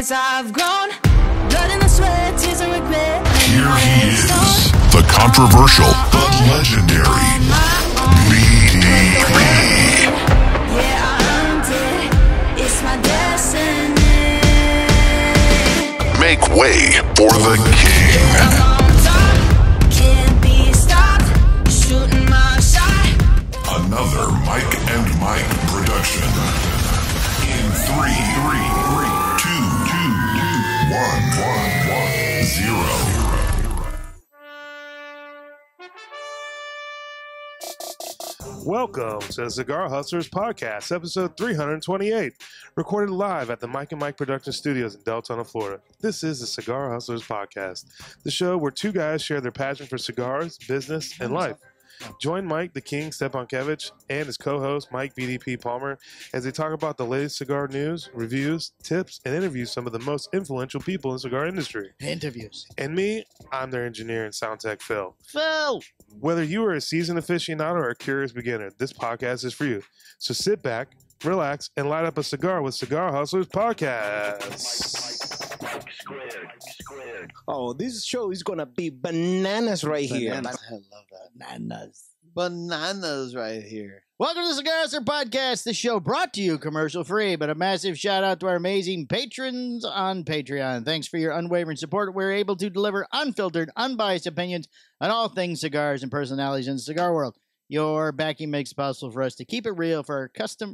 as I've grown. Blood in the sweat, tears and regret. Here he is, the controversial but legendary BDP. Yeah, I earned it. It's my destiny. Make way for the king. I'm on top, can't be stopped. Shooting my shot. Another Mike and Mike production. In 3, 2, 1, 0. Welcome to the Cigar Hustlers Podcast, episode 328, recorded live at the Mike and Mike Production Studios in Deltona, Florida. This is the Cigar Hustlers Podcast, the show where two guys share their passion for cigars, business, and life. Join Mike, the King Stepankevich, and his co-host, Mike BDP Palmer, as they talk about the latest cigar news, reviews, tips, and interview some of the most influential people in the cigar industry. Interviews. And me, I'm their engineer and sound tech, Phil. Phil! Whether you are a seasoned aficionado or a curious beginner, this podcast is for you. So sit back, relax, and light up a cigar with Cigar Hustlers Podcast. Oh, this show is gonna be bananas right here. I love that. Bananas right here. Welcome to the Cigar Hustler Podcast, the show brought to you commercial free, but a massive shout out to our amazing patrons on Patreon. Thanks for your unwavering support. We're able to deliver unfiltered, unbiased opinions on all things cigars and personalities in the cigar world. Your backing makes it possible for us to keep it real for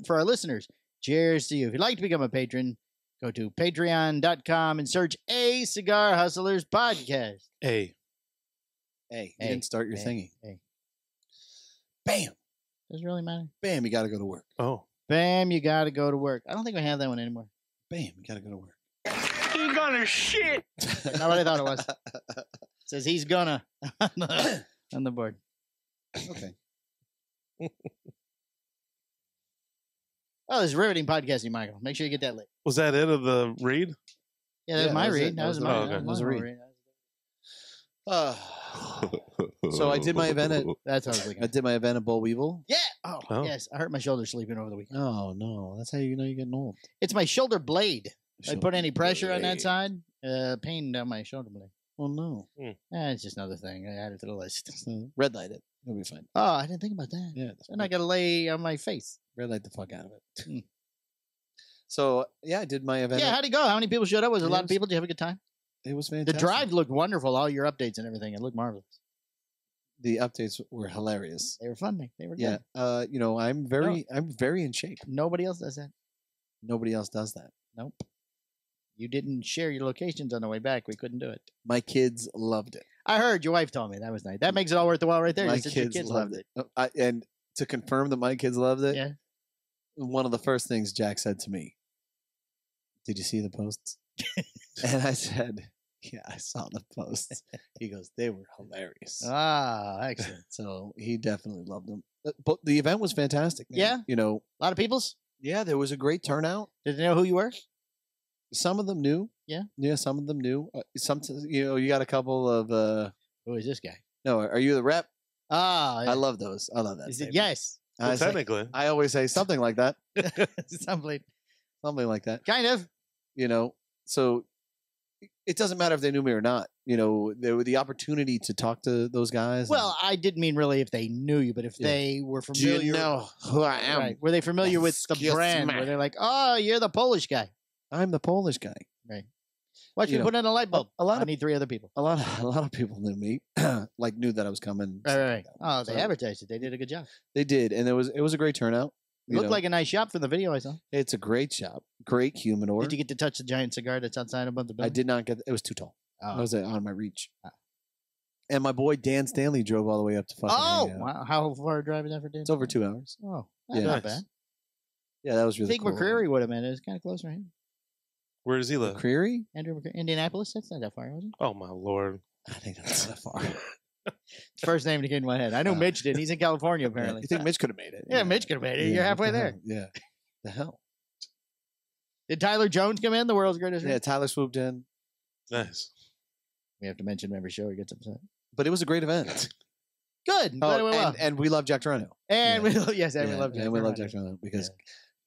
our listeners. Cheers to you. If you'd like to become a patron, go to patreon.com and search A Cigar Hustlers Podcast. Hey, Hey, you didn't start your thingy. Hey. Bam. Does it really matter? Bam, you got to go to work. oh, Bam, you gotta go to work. I don't think we have that one anymore. Bam, you got to go to work. He's gonna shit. Not what I thought it was. It says he's gonna on the board. Okay. Oh, this is riveting podcasting, Michael. Make sure you get that lit. was that it of the read? Yeah, that was my read. That was my okay. that was That my was a read. So I did my event at That's what I was thinking. I did my event at Bull Weevil. Yeah. Oh, Oh. yes. I hurt my shoulder sleeping over the weekend. Oh no, that's how you know you're getting old. It's my shoulder blade. If I put any pressure on that Blade. side, pain down my shoulder blade. Oh no, It's just another thing. I added to the list. red light it. You'll be fine. Oh, I didn't think about that. Yeah, Then I got to lay on my face. red light the fuck out of it. Hmm. So yeah, I did my event. Yeah, how'd it go? How many people showed up? Was it a lot of Yes. people? Did you have a good time? It was The fantastic. drive looked wonderful. All your updates and everything. It looked marvelous. The updates were hilarious. They were fun. They were Yeah, good. I'm very in shape. Nobody else does that. Nobody else does that. Nope. You didn't share your locations on the way back. We couldn't do it. My kids loved it. I heard your wife told me. That was nice. That makes it all worth the while right there. My You said your kids loved it. it. And to confirm that my kids loved it, Yeah. one of the first things Jack said to me, "Did you see the posts?" And I said, "Yeah, I saw the posts." He goes, "They were hilarious." Ah, excellent. So he definitely loved them. But the event was fantastic. Man. Yeah? A A lot of people's? yeah, there was a great turnout. Did they know who you were? Some of them knew. Yeah? Yeah, some of them knew. Some, you got a couple of. Who is this guy? No, are you the rep? Ah, I love those. I love that. Is it statement. yes? I Well, say- technically. I always say something like that. Something. Something like that. Kind of. So it doesn't matter if they knew me or not. There were the opportunity to talk to those guys. Well, I didn't mean really if they knew you, but if Yeah. they were do familiar. you know who I am? Right. Were they familiar with the Excuse brand? me. Where they're like, oh, you're the Polish guy. I'm the Polish guy. Right. Watch You me know, put in a light bulb. a lot I of- need 3 other people. A lot of people knew me, knew that I was coming. Right, stuff right, like right. that. Oh, they So advertised it. They did a good job. They did, and it was a great turnout. It looked like a nice shop from the video I saw. It's a great shop, great humidor. Did you get to touch the giant cigar that's outside above the building? I did not get. It was too tall. Oh, I was on my reach. And my boy Dan Stanley drove all the way up to fucking. oh hang out. wow. How far a drive is that for Dan? It's over 2 hours. Oh, that's Yeah. not Nice. bad. Yeah, that was I really think cool. McCreary would have been. It was kind of close, right? Where does he live? McCreary? Andrew McCreary. Indianapolis? That's not that far, was it? Oh, my Lord. I think that's that far. It's first name that came to my head. I know Mitch did. He's in California, apparently. You think Mitch could have made it? Yeah, Mitch could have made it. You're what halfway the there. hell? Yeah. The hell? Did Tyler Jones come in? The world's greatest. Yeah, Tyler swooped in. Nice. We have to mention him every show. He gets upset. But it was a great event. Good. Glad it went well. and we love Jack Toronto. And yeah. we yes, and we love Jack. And we love Toronto. Jack Toronto because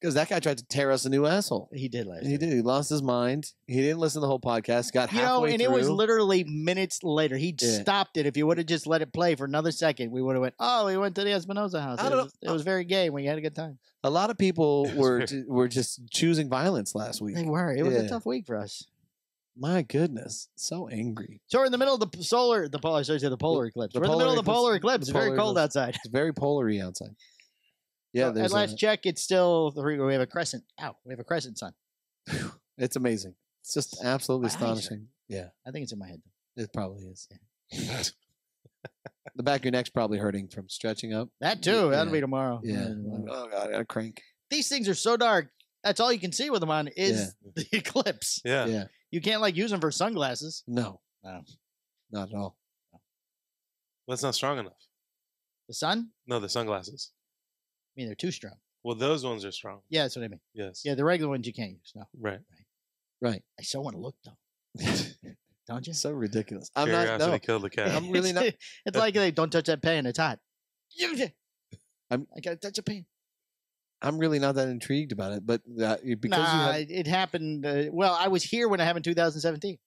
Because that guy tried to tear us a new asshole. He did last He year. did. He lost his mind. He didn't listen to the whole podcast. Got You know, halfway and through. it was literally minutes later. He Yeah. stopped it. If you would have just let it play for another second, we would have went, oh, we went to the Espinosa house. I It don't was, it was very gay. We had a good time. a lot of people were just choosing violence last week. They were. It was a Yeah. tough week for us. My goodness, so angry. So we're in the middle of the polar eclipse. The We're in the middle of the polar polar eclipse. eclipse. It's The very polar cold eclipse. outside. It's very polar-y outside. Yeah, So there's at last check, it's still we have a crescent. We have a crescent sun. it's amazing. It's just absolutely My eyes hurt. astonishing. Yeah, I think it's in my head. it probably is. The back of your neck's probably hurting from stretching up. That too. That'll Yeah. be tomorrow. Yeah. Oh god, I got a crank. These things are so dark. That's all you can see with them on is the eclipse. Yeah. Yeah. You can't like use them for sunglasses. No. No. Not at all. That's not strong enough. The sun? No, the sunglasses. I mean, they're too strong. Well, those ones are strong. Yeah, that's what I mean. Yes. Yeah, the regular ones you can't use. No. Right. Right. I so want to look though. Don't you? So ridiculous. I'm Curiosity not. killed the cat. I'm really not. It's like they don't touch that pan. It's hot. I I'm- gotta touch a pan. I'm really not that intrigued about it. But because you Nah, had, it happened. Well, I was here when it happened in 2017,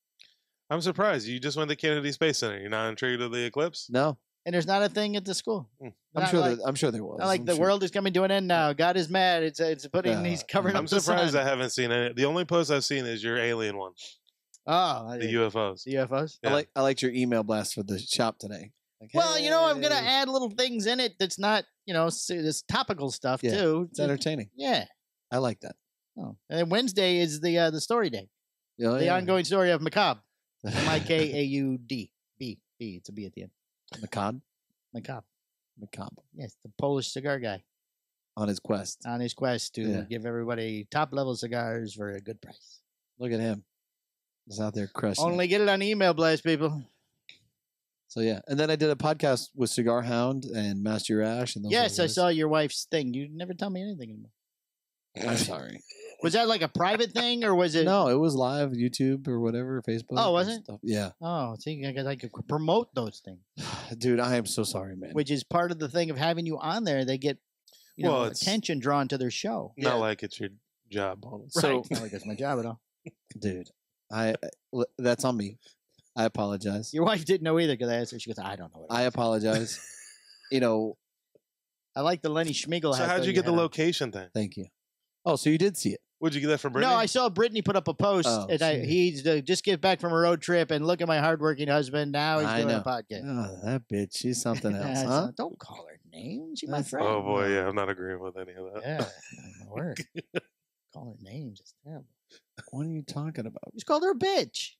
I'm surprised. You just went to Kennedy Space Center. You're not intrigued of the eclipse? no, and there's not a thing at the school. Hmm. I'm Not sure. like, I'm sure there was. not like I'm the sure. world is coming to an end now. God is mad. It's putting. He's covering I'm up the surprised sun. I haven't seen it. The only post I've seen is your alien one, Oh, the UFOs. the UFOs. Yeah. I liked your email blast for the shop today. Like, Well, you know, I'm gonna hey, add little things in it that's not, this topical stuff Yeah, too. It's entertaining. Yeah. I like that. Oh. And then Wednesday is the story day, Oh, the yeah. ongoing story of Macabre. Mikaud. B. It's a B at the end. Macabre. Macabre. Macabre Yes, the Polish cigar guy on his quest. on his quest to Yeah. give everybody top level cigars for a good price. Look at him. He's out there crushing. Only get it on email blast, people. So yeah, and then I did a podcast with Cigar Hound and Master Ash. And those Yes, I others. saw your wife's thing. You never tell me anything anymore. I'm sorry. Was that like a private thing or was it? No, it was live, YouTube or whatever, Facebook. Oh, was and it? stuff. Yeah, Oh, see, I could promote those things, dude, I am so sorry, man. which is part of the thing of having you on there. They get, Well, it's- attention drawn to their show. Not Yeah. like it's your job. So- Right. Not like that's my job at all. Dude, that's on me. I apologize. Your wife didn't know either because I asked her. She goes, I don't know. What it I is." apologize. You know, I like the Lenny Schmiegel. So hat, how'd though, you get the had on. location thing? thank you. Oh, so you did see it? Where'd you get that from, Brittany? No, I saw Brittany put up a post, Oh, and see. he just get back from a road trip, and look at my hardworking husband. Now he's I doing a know. podcast. Oh, that bitch. She's something else, It's huh? not- don't call her name. She's my That's- friend. Oh boy, yeah, I'm not agreeing with any of that. Yeah, my word. Call her names. It's terrible. What are you talking about? You just called her a bitch.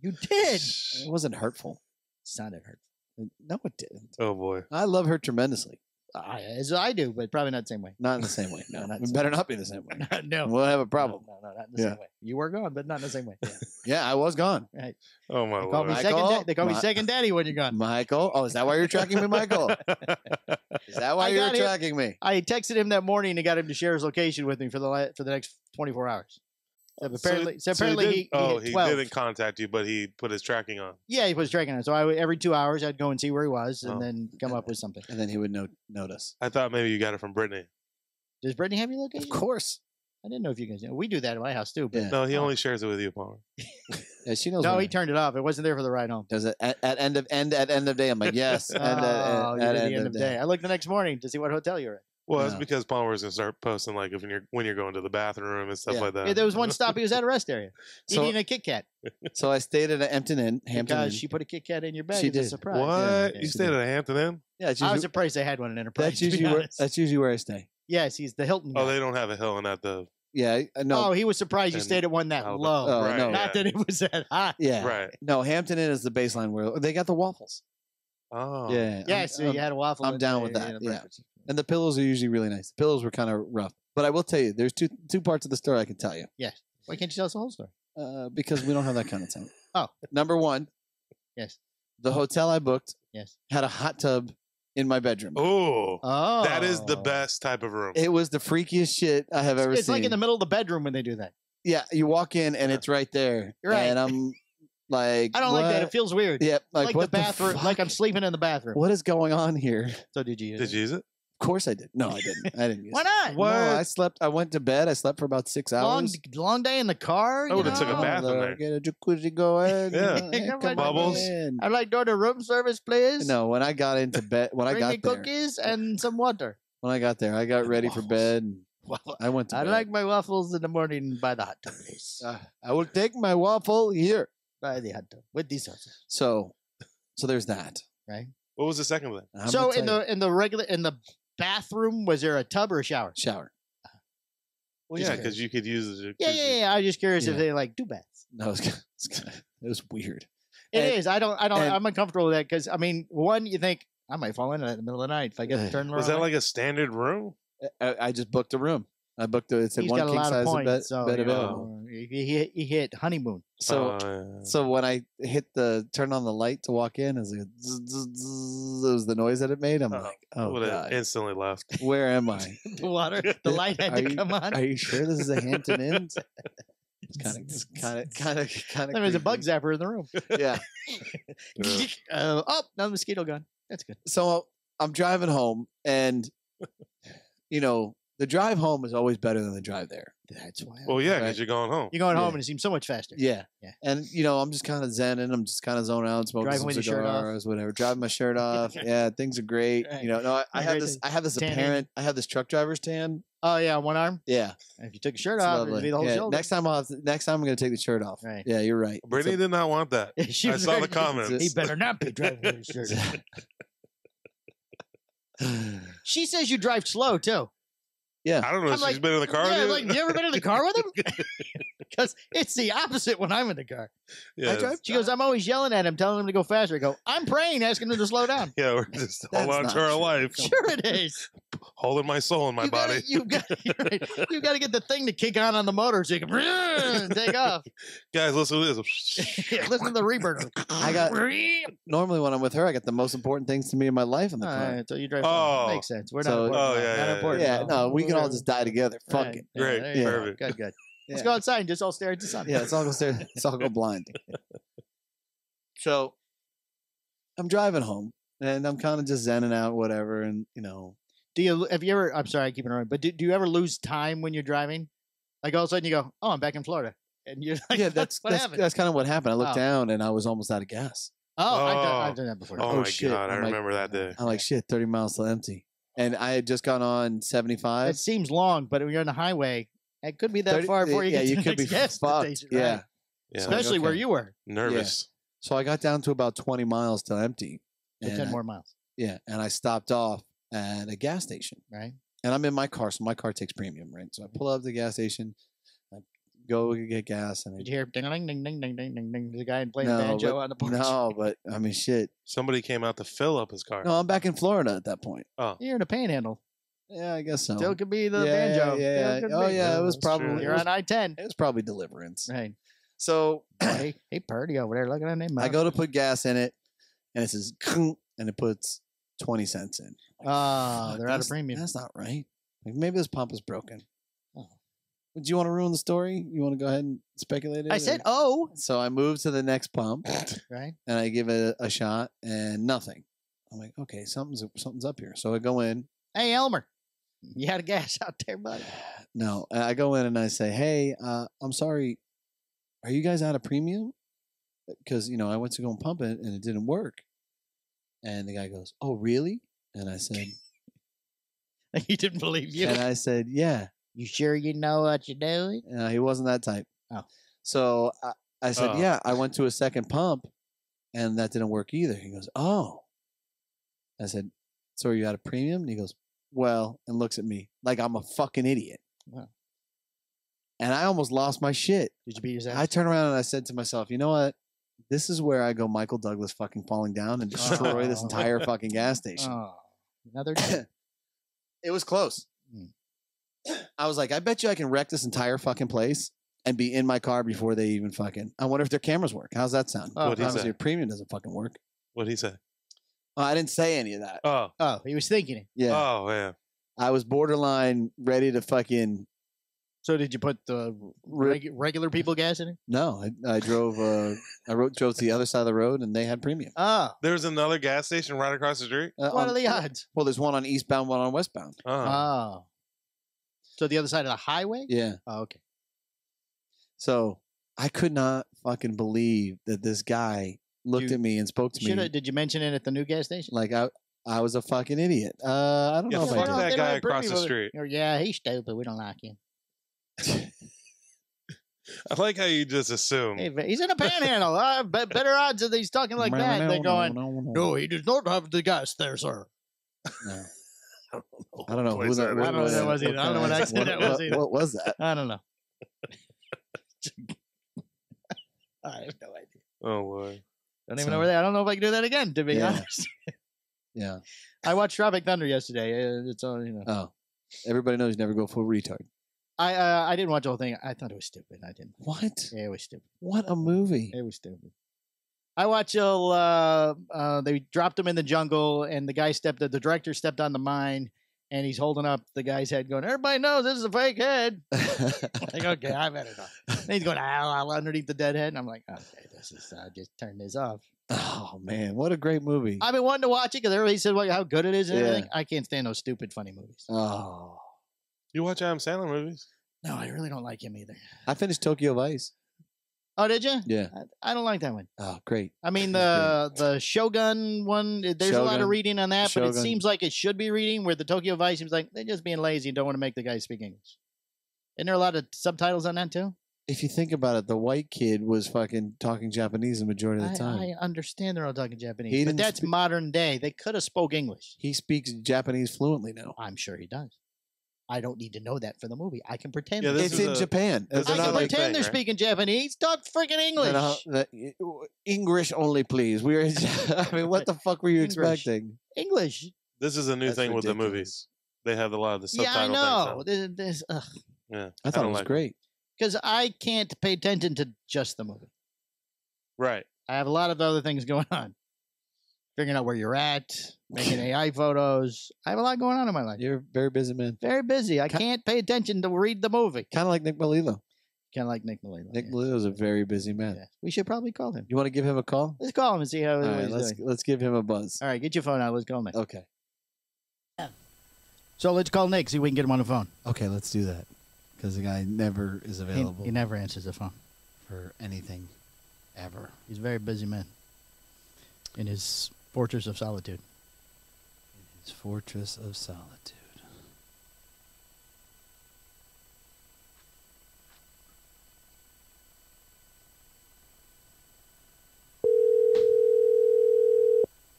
You did. It wasn't hurtful. Sounded hurtful. No, it didn't. Oh boy. I love her tremendously. As I do, but probably not the same way. Not in the same way. No, No, not it the same better not be the same way. no. We'll have a problem. No, not in the Yeah. same way. You were gone, but not in the same way. Yeah. Yeah, I was gone. Right. Oh my They call me lord. Michael, second. They call me my- second daddy when you're gone. Michael. Oh, is that why you're tracking me, Michael? Is that why I you're got here- tracking me? I texted him that morning and got him to share his location with me for the next 24 hours. So apparently, he he hit 12. didn't contact you, but he put his tracking on. Yeah, he was tracking it. So every 2 hours, I'd go and see where he was, and Oh. then come up with something. And then he would notice. I thought maybe you got it from Brittany. Does Brittany have your location? Of course. I didn't know if you guys. We do that at my house too. But Yeah. No, he only shares it with you, Palmer. Yeah, she knows. no, where- he turned it off. It wasn't there for the ride home. does it at end of day. I'm like, yes. Oh, And you did the end of day. I looked the next morning to see what hotel you were at. Well, that's No. because Palmer's gonna start posting like if when you're going to the bathroom and stuff Yeah. like that. Yeah, there was one stop. He was at a rest area So- eating a Kit Kat So I stayed at an Hampton Inn. because she put a Kit Kat in your bag She as a did. surprise. What? Yeah, You yeah. stayed at a Hampton Inn? Yeah, it's I was usually, surprised they had one in Enterprise. that's to be usually where honest. that's usually where I stay. Yes, he's the Hilton guy. Oh, they don't have a hill and at the Yeah, no. Oh, he was surprised you And stayed at one that Alabama. low. Oh, right, no. Not that it was that high. yeah, right. No, Hampton Inn is the baseline where they got the waffles. Oh, Yeah, Yeah, I'm- so you had a waffle. I'm and down a- with that, and a yeah. breakfast. and the pillows are usually really nice. The pillows were kind of rough, but I will tell you, there's two parts of the story I can tell you. Why can't you tell us the whole story? Because we don't have that kind of time. Oh. Number one, Yes. the hotel I booked Yes. had a hot tub in my bedroom. Oh, Oh, that is the best type of room. It was the freakiest shit I have ever It's seen. like in the middle of the bedroom when they do that. Yeah, you walk in and it's right there. You're right. And I'm like, I don't like that. what? It feels weird. Yep. like the what bathroom. fuck? Like I'm sleeping in the bathroom. What is going on here? So did you? Did you use it? Of course I did. No, I didn't. I didn't. Why not? What? No, I slept. I went to bed. I slept for about 6 hours. Long day in the car. I you would've took a know? bath in there. Get a jacuzzi going. Yeah. Come on Bubbles. in. I'd like to order room service, please. No, when I got into bed, when I Bring me got there, cookies and some water. when I got there, I got ready for bed. And I went to I bed. like my waffles in the morning by the hot tub, please. I will take my waffle here. By the hot tub with these sauces, So there's that. right? What was the second one? I'm So gonna in tell the bathroom, was there a tub or a shower? you. Shower. Well, Just yeah, because you could use the Yeah. I was just curious if Yeah. they like do baths. No, it was weird. It And- is. I don't. and- I'm uncomfortable with that because I mean, one, you think I might fall into that in the middle of the night if I get to turn around. Was that like a standard room? I just booked a room. I booked it. It said He's one got a king lot of size points, bed, so bed you available. know, he hit honeymoon. So yeah. so when I hit turn on the light to walk in, it was like zzz, zzz, zzz, it was the noise that it made. I'm Oh, like, I oh would have god, instantly left. where am I? The water, the light had Are to you- come on. Are you sure this is a Hampton Inn? It's kind of. There was a bug zapper in the room. Yeah. Yeah. Another mosquito gun. That's good. So I'm driving home, and the drive home is always better than the drive there. That's why. Well, yeah, Right. because you're going home. You're going home Yeah. and it seems so much faster. Yeah. Yeah. And I'm just kind of zenning. I'm just kind of zoning out, smoking Driving some with your shirt off. cigars, whatever. Driving my shirt off. Yeah, things are great. Right. No, I have Great this. to I have this tan in. apparent. I have this truck driver's tan. Oh yeah, one arm. Yeah, And if you took your shirt it's off, lovely. it'd be the whole Yeah, shoulder. next time I'm gonna take the shirt off. Right. Yeah, you're right. Brittany did not want that. She I was saw very- the comments. He better not be driving with his shirt off. She says you drive slow too. Yeah. I don't know. I'm She's like, been in the car. Yeah, with like, you ever been in the car with him? Because it's the opposite when I'm in the car. Yeah, I drive. She goes, I'm always yelling at him, telling him to go faster. I go, I'm praying, asking him to slow down. Yeah, we're just That's hold on not to our true. life, Sure it is. holding my soul in my body. You've got to get the thing to kick on the motor so you can take off. Guys, listen to this. Yeah, listen to the reverb. I got normally when I'm with her, I got the most important things to me in my life in the All car. right, so you drive. Oh. Makes sense. We're not So- important. Oh, yeah, Not yeah, important. Yeah, no, we can all just die together. Fuck Right. it. Yeah, Great. there you go. Perfect. Good, good. Let's Yeah. go outside and just all stare at the sun. Yeah, let's all go stare. Let's all go blind. So I'm driving home and I'm kind of just zenning out, whatever, and Do you? Have you ever? I'm sorry, I keep interrupting, but do you ever lose time when you're driving? Like all of a sudden you go, "Oh, I'm back in Florida," and you're like, yeah, what that's happened? that's kind of what happened. I looked Oh. down and I was almost out of gas. Oh, Oh. I've done that before. Oh, my shit. god, I I'm like- remember that day. I'm like, shit, 30 miles till empty, and I had just gone on 75. It seems long, but when you're on the highway, it could be that 30 far before you yeah, get to you the could be next gas fucked. station. Yeah. right? Yeah, Especially where okay. you were. nervous. So I got down to about 20 miles till empty. For and 10 I- more miles, Yeah, and I stopped off at a gas station. right? And I'm in my car, so my car takes premium, right? So I pull up to the gas station, I go get gas, and Did you hear ding ding ding ding ding ding ding ding? There's a guy playing No, banjo but- on the porch. no, but I mean, shit. Somebody came out to fill up his car. No, I'm back in Florida at that point. You're in a panhandle. Yeah, I guess so. Still could be the yeah, banjo. yeah. Still could Oh be. yeah, it was That's true. probably You're on I-10. it was probably Deliverance. Right. So Hey, Purdy over there looking at him. I go to put gas in it, and it says, and it puts 20 cents in. Oh, Fuck, they're out of that's- premium. That's not right. Like maybe this pump is broken. Oh. Would you want to ruin the story? You want to go ahead and speculate it? I said, or- oh, So I move to the next pump right. and I give it a shot and nothing. I'm like, okay, something's up here. So I go in. Hey, Elmer, you had a gas out there, buddy. No, I go in and I say, hey, I'm sorry. Are you guys out of premium? Because I went to go and pump it and it didn't work. And the guy goes, oh really? And I said, He didn't believe you. and I said, yeah. You sure you know what you're doing? He wasn't that type. Oh. So I said, Oh. yeah, I went to a second pump and that didn't work either. He goes, oh. I said, so are you out of premium? And he goes, well, and looks at me like I'm a fucking idiot. Wow. And I almost lost my shit. Did you beat his ass? I turned around and I said to myself, you know what? This is where I go Michael Douglas fucking falling down and destroy this Oh. entire fucking gas station. Oh, another day. It was close. Hmm. I was like, I bet you I can wreck this entire fucking place and be in my car before they even fucking. I wonder if their cameras work. How's that sound? Oh, What'd he Obviously, say? your premium doesn't fucking work. What'd he say? I didn't say any of that. Oh, Oh, he was thinking it. Yeah, oh, yeah. I was borderline ready to fucking So did you put the regular people gas in it? No, I drove. Drove to the other side of the road, and they had premium. Oh, There was another gas station right across the street. what are the odds? Well, there's one on eastbound, one on westbound. Oh. Oh. So the other side of the highway? Yeah. Oh, okay. So I could not fucking believe that this guy looked You at me and spoke to me Did you mention it at the new gas station? like I was a fucking idiot. I don't Yeah, know if fuck I did. that They guy don't have across the premium. street. Yeah, he's stupid. We don't like him. I like how you just assume. Hey, he's in a panhandle. Better odds that he's talking like that. They're going, no, he does not have the gas there, sir. No. I don't know who Place that that I don't know what that was either. I don't know what accent that was either. What was that? I don't know. I have no idea. Oh boy. Don't even know where that. I don't know if I can do that again. To be Yeah. honest, Yeah. I watched Tropic Thunder yesterday. It's all you know. Oh, everybody knows you never go full retard. I didn't watch the whole thing. I thought it was stupid. I didn't. What? Yeah, it was stupid. What a movie! It was stupid. I watched till they dropped him in the jungle, and the director stepped on the mine, and he's holding up the guy's head, going, "Everybody knows this is a fake head." Like, okay, I better know. And he's going, underneath the dead head, and I'm like, okay, this is just turn this off. Oh man, what a great movie! I've been wanting to watch it because everybody said how good it is and Yeah. everything. I can't stand those stupid, funny movies. Oh, You watch Adam Sandler movies? No, I really don't like him either. I finished Tokyo Vice. Oh, did you? Yeah. I don't like that one. Oh, great. I mean, the Shogun one, there's a lot of Shogun. reading on that, but it Shogun. seems like it should be reading, where the Tokyo Vice seems like they're just being lazy and don't want to make the guy speak English. Isn't there a lot of subtitles on that, too? If you think about it, the white kid was fucking talking Japanese the majority of the time. I understand they're all talking Japanese, He but didn't that's modern day. They could have spoke English. He speaks Japanese fluently now. I'm sure he does. I don't need to know that for the movie. I can pretend. Yeah, that- this It's is in a- Japan. this It's I is not can a like thing, pretend they're right? speaking Japanese. Talk freaking English. English only, please. We're. I mean, what the fuck were you English. expecting? English. This is a new That's thing with the ridiculous. movies. They have a lot of the Yeah, I subtitle know. things now. Yeah, I thought don't it was like great. Because I can't pay attention to just the movie. Right. I have a lot of other things going on. Figuring out where you're at, making AI photos. I have a lot going on in my life. You're a very busy man. Very busy. I can't pay attention to read the movie. Kind of like Nick Melillo. Kind of like Nick Melillo. Nick yeah. Melillo is a very busy man. Yeah. We should probably call him. You want to give him a call? Let's call him and see how All what right, he's doing. let's give him a buzz. All right, get your phone out. Let's call Nick. Okay. So let's call Nick, see if we can get him on the phone. Okay, let's do that. Because the guy never is available He never answers the phone. for anything ever. He's a very busy man in his fortress of solitude. His fortress of solitude.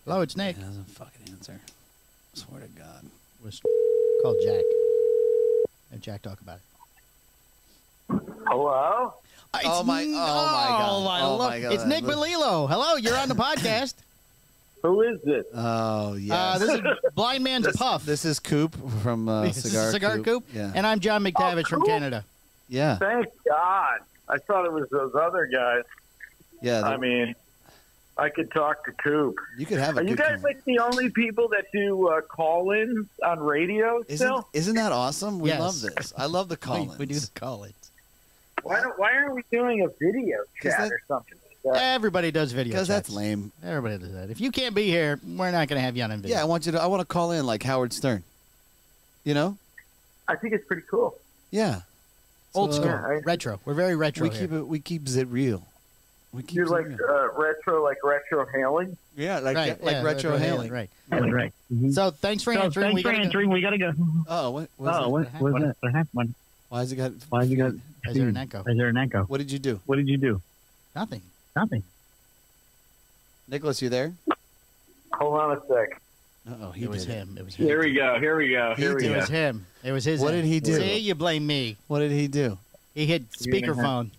Hello, it's Nick. He doesn't fucking answer. I swear to God. Let's call Jack. Have Jack talk about it. Hello? Oh my God. It's Nick Melillo. Hello, you're on the podcast. Who is this? Oh, yes. This is Blind Man's Puff. This is Coop from This is Cigar Coop. Yeah. And I'm John McTavish from Coop? Canada. Yeah. Thank God. I thought it was those other guys. Yeah. I mean, I could talk to Coop. you could have a Are you good guys con- like the only people that do call-ins on radio still? Isn't that awesome? We Yes. love this. I love the call-ins. We do the call-ins. Why aren't we doing a video chat that- or something like that? Everybody does video Because that's chats. lame. Everybody does that. If you can't be here, we're not going to have you on in video. Yeah, I want to call in like Howard Stern. You know? I think it's pretty cool. Yeah. Old So, school, I- retro. We're very retro here. We keep it real. We keep You're it like real. retro hailing? Yeah, like Right, yeah, retro hailing. Right. That's right. So thanks for answering. Thanks for answering. We got to go. Oh, what Oh, was what was that? What happened? Why has it got Why you got? Is there an echo? Is there an echo? What did you do? What did you do? Nothing. Nothing. Nicholas, you there? Hold on a sec. Uh-oh, he It was did him. It was him. Here we go. Here we go. Here we It go. was him. It was his. What end. did he do? See, you blame me. What did he do? He hit You're gonna speakerphone.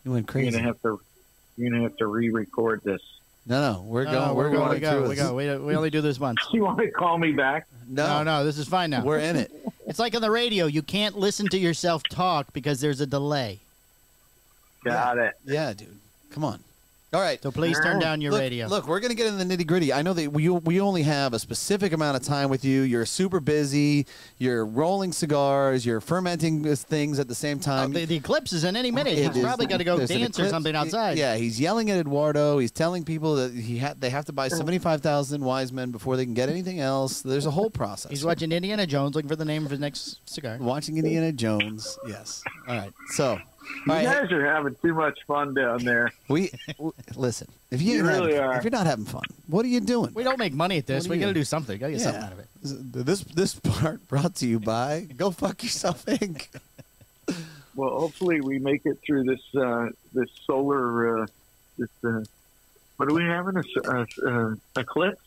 He went You're crazy. gonna have to re-record this. No, we're No, going. no, We're going we go. through We this. go. We only do this once. You want to call me back? No, this is fine now. We're in it. It's like on the radio. You can't listen to yourself talk because there's a delay. Got it. Yeah, dude. Come on. All right. So please turn down your radio. Look, we're going to get in the nitty gritty. I know that we only have a specific amount of time with you. You're super busy. You're rolling cigars. You're fermenting things at the same time. The eclipse is in any minute. He's probably got to go There's an dance or eclipse. something outside. Yeah, he's yelling at Eduardo. He's telling people that they have to buy 75,000 wise men before they can get anything else. There's a whole process. He's watching Indiana Jones, looking for the name of his next cigar. Watching Indiana Jones. Yes. All right. So, all You right. guys are having too much fun down there. Listen. If you You ain't really having, are. if you're not having fun, what are you doing? We don't make money at this. What are We you- got to do something. Got to get something out of it. This part brought to you by Go Fuck Yourself Inc. Well, hopefully we make it through this this solar what are we having? Eclipse?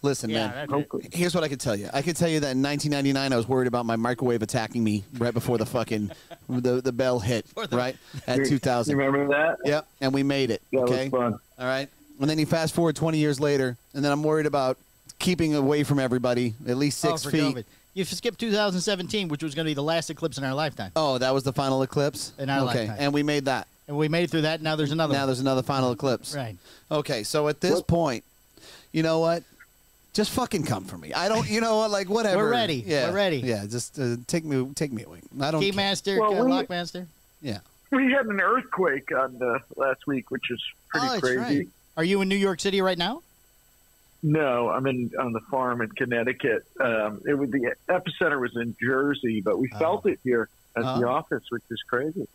Listen, Yeah, man. that's it. Hopefully. Here's what I could tell you. I could tell you that in 1999, I was worried about my microwave attacking me right before the fucking the bell hit, right at 2000. You remember that? Yep, and we made it. That Okay, was fun. all right. And then you fast forward 20 years later, and then I'm worried about keeping away from everybody at least 6 for feet. COVID. You skipped 2017, which was going to be the last eclipse in our lifetime. Oh, that was the final eclipse. In our okay, lifetime. and we made that. And we made it through that. Now there's another Now one. there's another final eclipse. Right. Okay, so at this point, you know what? Just fucking come for me. I don't, you know what? Like whatever. We're ready. Yeah, We're ready. Yeah, just take me away. I don't. care. Keymaster, Well, we- Lockmaster. Yeah. We had an earthquake on last week, which is pretty that's crazy. right. Are you in New York City right now? No, I'm on the farm in Connecticut. The epicenter was in Jersey, but we felt it here at the office, which is crazy.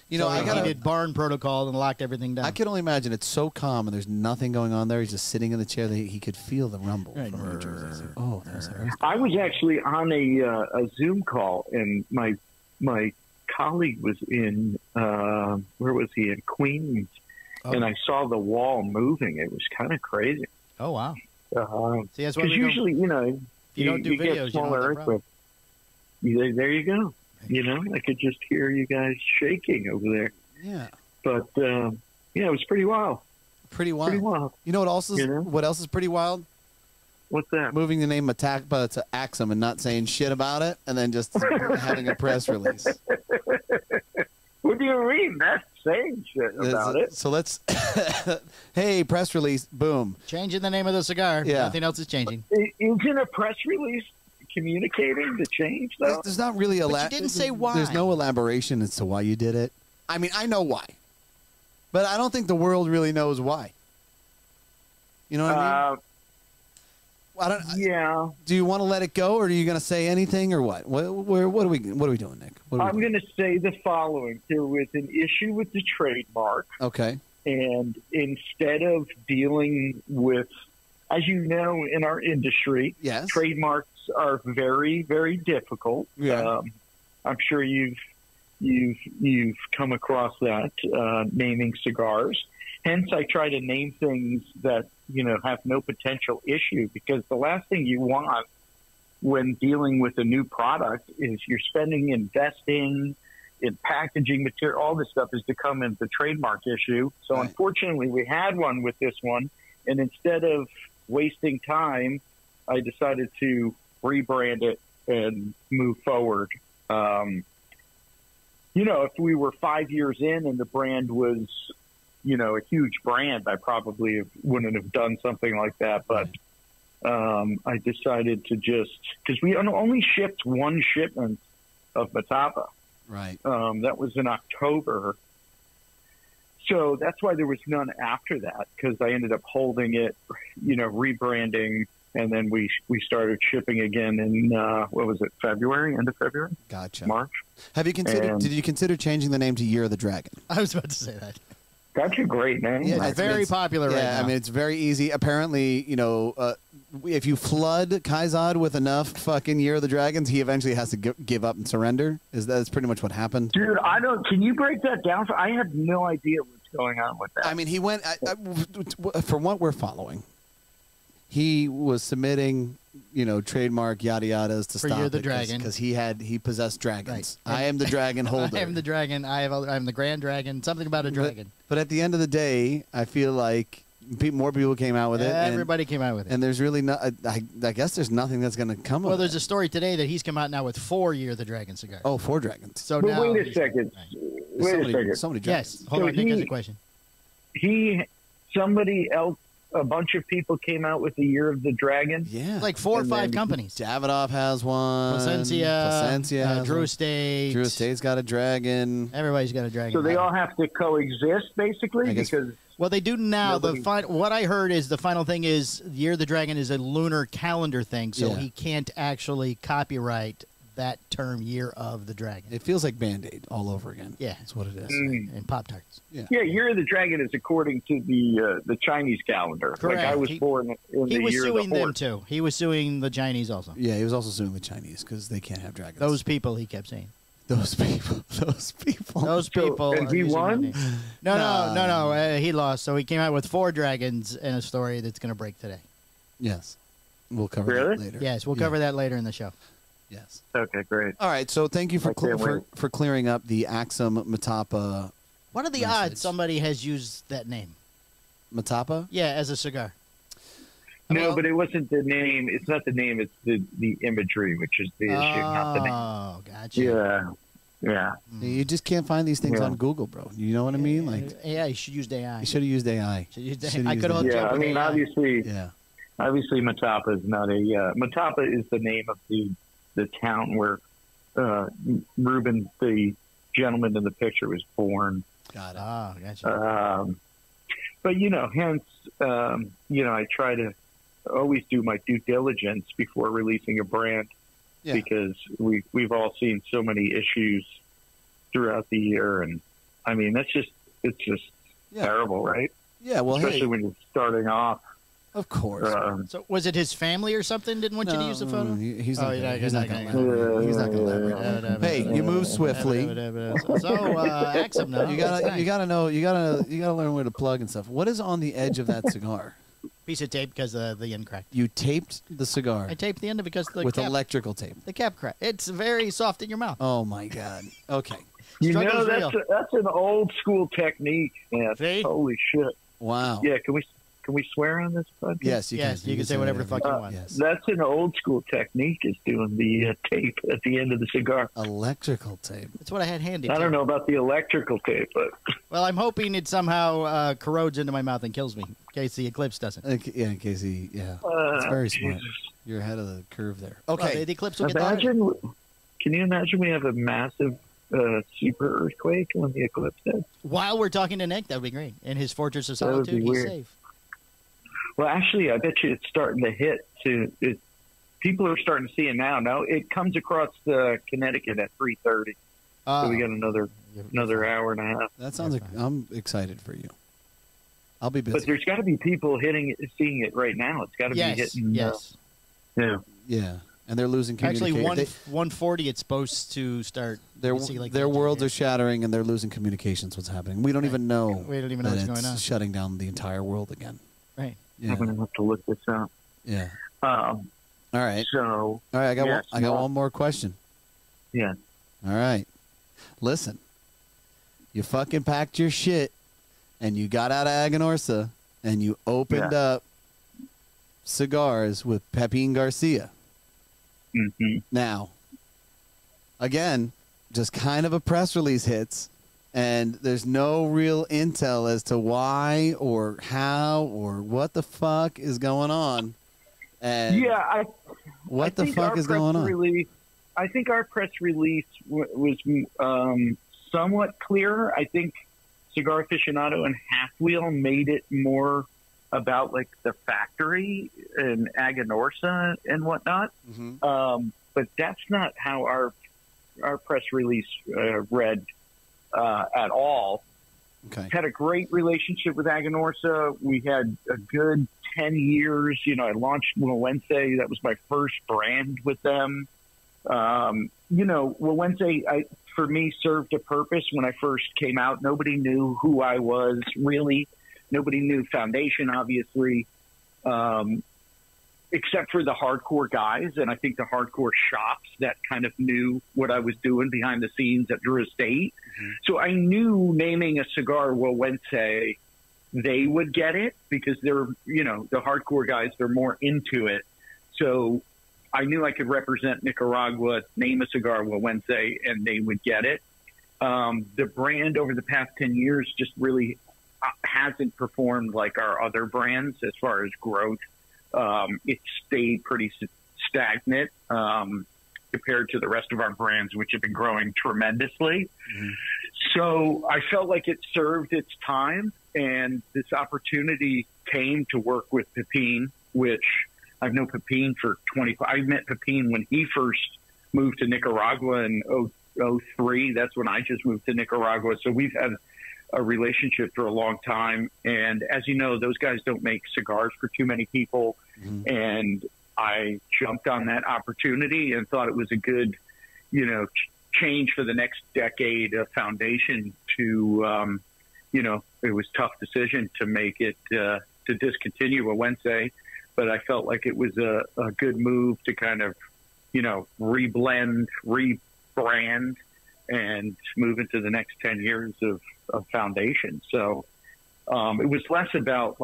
You know, I he got. did barn protocol and locked everything down. I can only imagine it's so calm and there's nothing going on there. He's just sitting in the chair that he could feel the rumble Right. from New Jersey. Oh, that was an earthquake. I was actually on a Zoom call, and my colleague was in where was he in Queens, and I saw the wall moving. It was kind of crazy. Oh wow. See, that's why Because we don't- usually, you know, if you don't do videos, get you don't smaller have that problem. earthquakes. There you go. You know, I could just hear you guys shaking over there. Yeah. But yeah, it was pretty wild. Pretty wild. Pretty wild. You know what else is You know? what else is pretty wild? What's that? Moving the name Attackpa to Axum and not saying shit about it, and then just having a press release. What do you mean? That's saying shit about it. So let's. Hey, press release! Boom. Changing the name of the cigar. Yeah. Nothing else is changing. Isn't a press release communicating the change, though? There's not really a. But you didn't say why. There's no elaboration as to why you did it. I mean, I know why, but I don't think the world really knows why. You know what I mean? I don't. Yeah. Do you want to let it go, or are you going to say anything, or what? What are we doing, Nick? What are we I'm doing? going to say the following. There was an issue with the trademark, Okay. and instead of dealing with, as you know, in our industry, Yes. trademarks are very, very difficult. Yeah. I'm sure you've come across that naming cigars. Hence, I try to name things that have no potential issue, because the last thing you want when dealing with a new product is you're investing in packaging material. All this stuff is to come into the trademark issue. So Right. unfortunately, we had one with this one, and instead of wasting time, I decided to rebrand it and move forward. If we were 5 years in and the brand was, a huge brand, I probably wouldn't have done something like that. But I decided to because we only shipped one shipment of Matapa. Right. That was in October. So that's why there was none after that, because I ended up holding it, rebranding, and then we started shipping again in, what was it, February, end of February? Gotcha. March. Have you considered? And- Did you consider changing the name to Year of the Dragon? I was about to say that. That's a great name. Yeah, It's very popular right Yeah, now. I mean, it's very easy. Apparently, if you flood Kaizad with enough fucking Year of the Dragons, he eventually has to give up and surrender. That's pretty much what happened. Dude, can you break that down? I have no idea what's going on with that. I mean, he went from what we're following. He was submitting, trademark yada yadas to For stop Year of the it Dragon. because he possessed dragons. Right. I am the dragon holder. I am the dragon. I'm the grand dragon. Something about a dragon. But at the end of the day, I feel like more people came out with it. Everybody came out with it. And there's really not. I guess there's nothing that's going to come Well, of there's it. a story today that he's come out now with 4 Year of the Dragon cigars. Oh, 4 dragons. So but now wait a he's- second. Right. Wait a second. So many Yes. dragons. Hold So on, Nick has he- a question. somebody else, a bunch of people came out with the Year of the Dragon. Yeah. Like 4 or And 5 then- companies. Davidoff has one. Placencia, has Drew one. Estate. Drew Estate's got a dragon. Everybody's got a dragon. So they all have to coexist, basically, I guess- because Well, they do now. Nobody- What I heard is the final thing is Year of the Dragon is a lunar calendar thing, so Yeah. he can't actually copyright that term Year of the Dragon. It feels like Band-Aid all over again. Yeah. That's what it is. And Pop-Tarts. yeah, Year of the Dragon is according to the Chinese calendar. Correct. Like I was He- born in He the was year suing of the them, horse. too. He was suing the Chinese also. Yeah, he was also suing the Chinese because they can't have dragons. Those people, he kept saying. Those people. Those people. Those So, people. and are he using my won? name. No. He lost. So he came out with 4 dragons and a story that's going to break today. Yes. We'll cover Really? that later. Yes, we'll Yeah. cover that later in the show. Yes. Okay, great. All right. So thank you for I can't wait. for clearing up the Axum Matapa. What are the Message. odds somebody has used that name? Matapa? Yeah, as a cigar. No, but it wasn't the name. It's not the name. It's the imagery, which is the issue, not the name. Oh, gotcha. Yeah. You just can't find these things Yeah. on Google, bro. You know what I mean? Like, Yeah, you should use AI. you should have used AI. Should use AI. Should've I used could have AI. Yeah, jumped I with mean, AI. obviously, Matapa is not a Matapa is the name of the town where Reuben, the gentleman in the picture, was born. Got it. Oh, gotcha. But hence, I try to always do my due diligence before releasing a brand Yeah. because we've all seen so many issues throughout the year, and I mean it's just Yeah. terrible, right? Yeah. Well, Especially hey, when you're starting off. of course. So was it his family or something didn't want you to use the photo? He's Oh, not. you're gonna- not- He's you're not not going gonna- to. He's not going to elaborate. Hey, you move swiftly. So, Axum, no. You gotta know. You gotta learn where to plug and stuff. What is on the edge of that cigar? Piece of tape because the end cracked. You taped the cigar I taped the end of it because the with cap, electrical tape. the cap cracked. It's very soft in your mouth. Oh my god. Okay. Struggle's real. That's an old school technique, man. See? Holy shit! Wow. Yeah, can we swear on this podcast? Yes, you Yes, can. you can say whatever the fuck you want. Yes. That's an old school technique, is doing the tape at the end of the cigar. Electrical tape. That's what I had handy. I too. don't know about the electrical tape, but Well, I'm hoping it somehow corrodes into my mouth and kills me in case the eclipse doesn't. Yeah, in case he. Yeah. It's very smart. Jesus. You're ahead of the curve there. Well, Okay. the eclipse will get hotter. Can you imagine we have a massive super earthquake when the eclipse hits? While we're talking to Nick, that would be great. In his fortress of That would be solitude, he's weird. safe. Well, actually, I bet you it's starting to hit. People are starting to see it now. No, it comes across Connecticut at 3:30, so we got another hour and a half. That sounds like I'm excited for you. I'll be busy. But there's got to be people seeing it right now. It's got to be Yes, hitting. yes. Yeah, and they're losing Actually, communication. 140, it's supposed to start. Their you see, like, their the- worlds are shattering, and they're losing communications. What's happening? We don't even know. We don't even know that what's it's going on. shutting down the entire world again. Right. Yeah. I'm going to have to look this up. Yeah. Um, All right. so, All right. yes, I got well- one more question. yeah. All right. Listen. You fucking packed your shit, and you got out of Aganorsa, and you opened up cigars with Pepin Garcia. hmm Now, again, just kind of a press release hits, and there's no real intel as to why or how or what the fuck is going on. And Yeah, what I the think fuck our is press going on? Release, I think our press release was somewhat clear. I think Cigar Aficionado and Half Wheel made it more about like the factory and Aganorsa and whatnot. But that's not how our press release read at all. Okay. Had a great relationship with Aganorsa. We had a good 10 years. I launched Wawense. That was my first brand with them. Wawense, for me, served a purpose when I first came out. Nobody knew who I was, really. Nobody knew Foundation, obviously, except for the hardcore guys. And I think the hardcore shops that kind of knew what I was doing behind the scenes at Drew Estate. So I knew naming a cigar Wawense, they would get it because they're, the hardcore guys, they're more into it. So I knew I could represent Nicaragua, name a cigar Wawense, and they would get it. The brand over the past 10 years just really hasn't performed like our other brands as far as growth. It's stayed pretty stagnant compared to the rest of our brands, which have been growing tremendously. Mhm. So I felt like it served its time, and this opportunity came to work with Pepin, which I've known Pepin for 25. I met Pepin when he first moved to Nicaragua in 2003. That's when I just moved to Nicaragua. So we've had a relationship for a long time. And as you know, those guys don't make cigars for too many people. Mhm. And I jumped on that opportunity and thought it was a good, change for the next decade of Foundation to, it was a tough decision to make it, to discontinue Owense, but I felt like it was a good move to kind of, rebrand, and move into the next 10 years of Foundation. So it was less about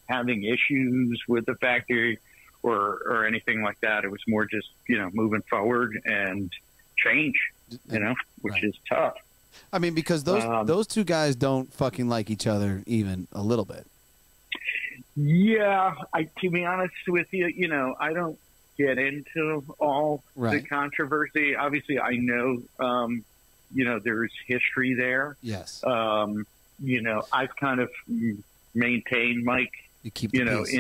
having issues with the factory or anything like that. It was more just, moving forward and change, which Right. is tough. I mean, because those two guys don't fucking like each other even a little bit. Yeah, to be honest with you, I don't get into all the Right. controversy. Obviously, I know, there's history there. Yes. I've kind of maintained, Mike, You keep the peace.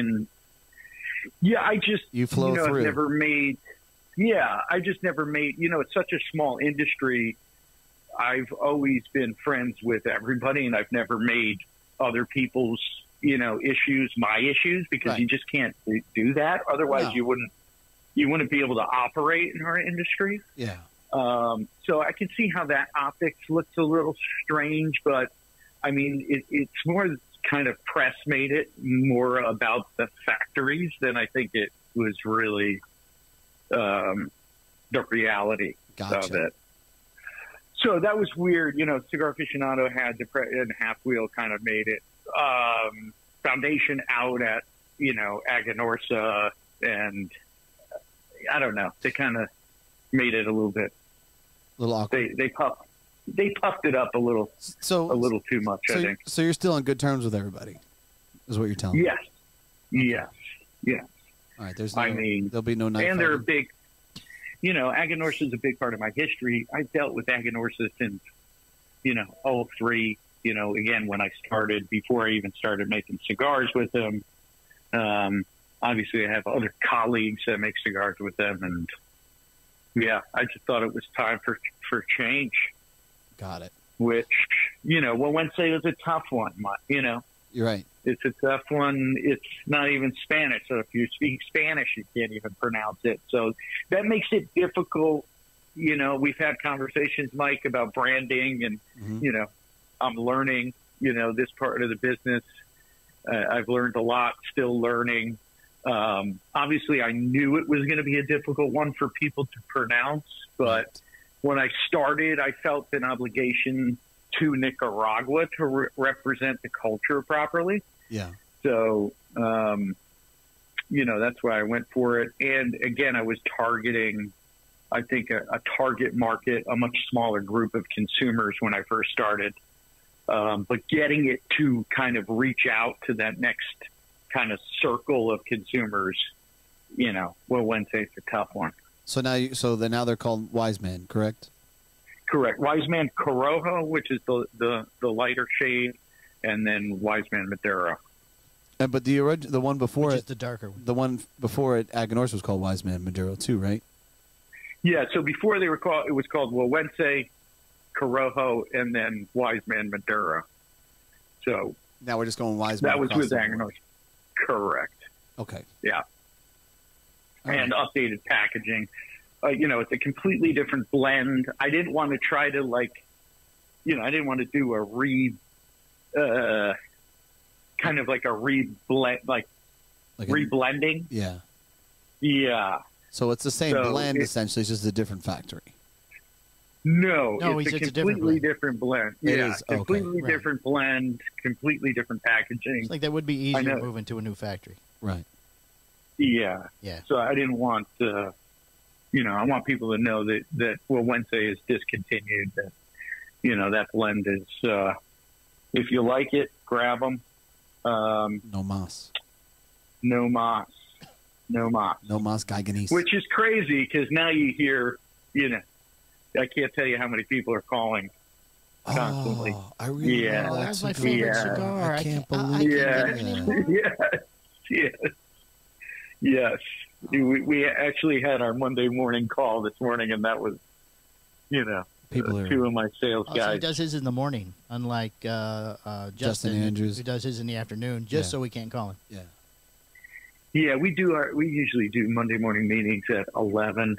I just, You flow I've through. I just never made, it's such a small industry. I've always been friends with everybody, and I've never made other people's, issues my issues, because Right. you just can't do that. Otherwise, No. you wouldn't be able to operate in our industry. Yeah. So I can see how that optics looks a little strange, but I mean, it's more kind of press made it more about the factories than I think it was really the reality of Gotcha. it. So that was weird. Cigar Aficionado had and Half Wheel kind of made it. Foundation out at, Aganorsa, and I don't know. They kind of made it a little bit. A little awkward. They puffed it up a little too much, I think. So you're still on good terms with everybody, is what you're telling me. Yes. All right. There's there'll be no night And they're a fighting. big, Aganorsa is a big part of my history. I've dealt with Aganorsa since, 2003, again, when I started, before I even started making cigars with them. Obviously, I have other colleagues that make cigars with them. And, I just thought it was time for change, Got it. which, Wednesday was a tough one, You're right. It's a tough one. It's not even Spanish. So if you speak Spanish, you can't even pronounce it. So that makes it difficult. We've had conversations, Mike, about branding, and, Mhm. I'm learning, this part of the business. I've learned a lot, still learning. Obviously, I knew it was going to be a difficult one for people to pronounce, but when I started, I felt an obligation to Nicaragua to represent the culture properly. Yeah. So, that's why I went for it. And again, I was targeting, I think, a target market, a much smaller group of consumers when I first started. But getting it to kind of reach out to that next kind of circle of consumers, Wednesday's a tough one. So now they're called Wise Men, correct? Correct. Wise Man Corojo, which is the lighter shade, and then Wise Man Maduro. But the one before Which it, is the darker one. the one before it, Aganorsa was called Wise Man Maduro too, right? Yeah, so before it was called Wednesday, Corojo, and then Wise Man Maduro. So Now we're just going Wise Man. that was across with the board. Aganorsa. Correct. Okay. Yeah. All And updated packaging. It's a completely different blend. I didn't want to try to I didn't want to do a kind of like a reblend, Like a- reblending. Yeah. Yeah. So it's the same So blend it- essentially, it's just a different factory. No, No, it's it's a a different completely blend. different blend. It Yeah, is, okay. completely Right. different blend, completely different packaging. It's like that would be I easier know. moving to a new factory. Right. Yeah. Yeah. So I didn't want to, I want people to know that Wednesday is discontinued, that, that blend is, If you like it, grab them. No mas. No mas. No mas. No mas Geigenese. Which is crazy because now you hear, I can't tell you how many people are calling constantly. Oh, I really Yeah. love that That's my cigar. favorite Yeah. cigar. I can't I believe can't Yeah. get it anymore. Yes. We actually had our Monday morning call this morning, and that was, People are. two of my sales Oh, so he guys. does his in the morning, unlike Justin Andrews. who does his in the afternoon, just Yeah. so we can't call him. Yeah. Yeah, we usually do Monday morning meetings at 11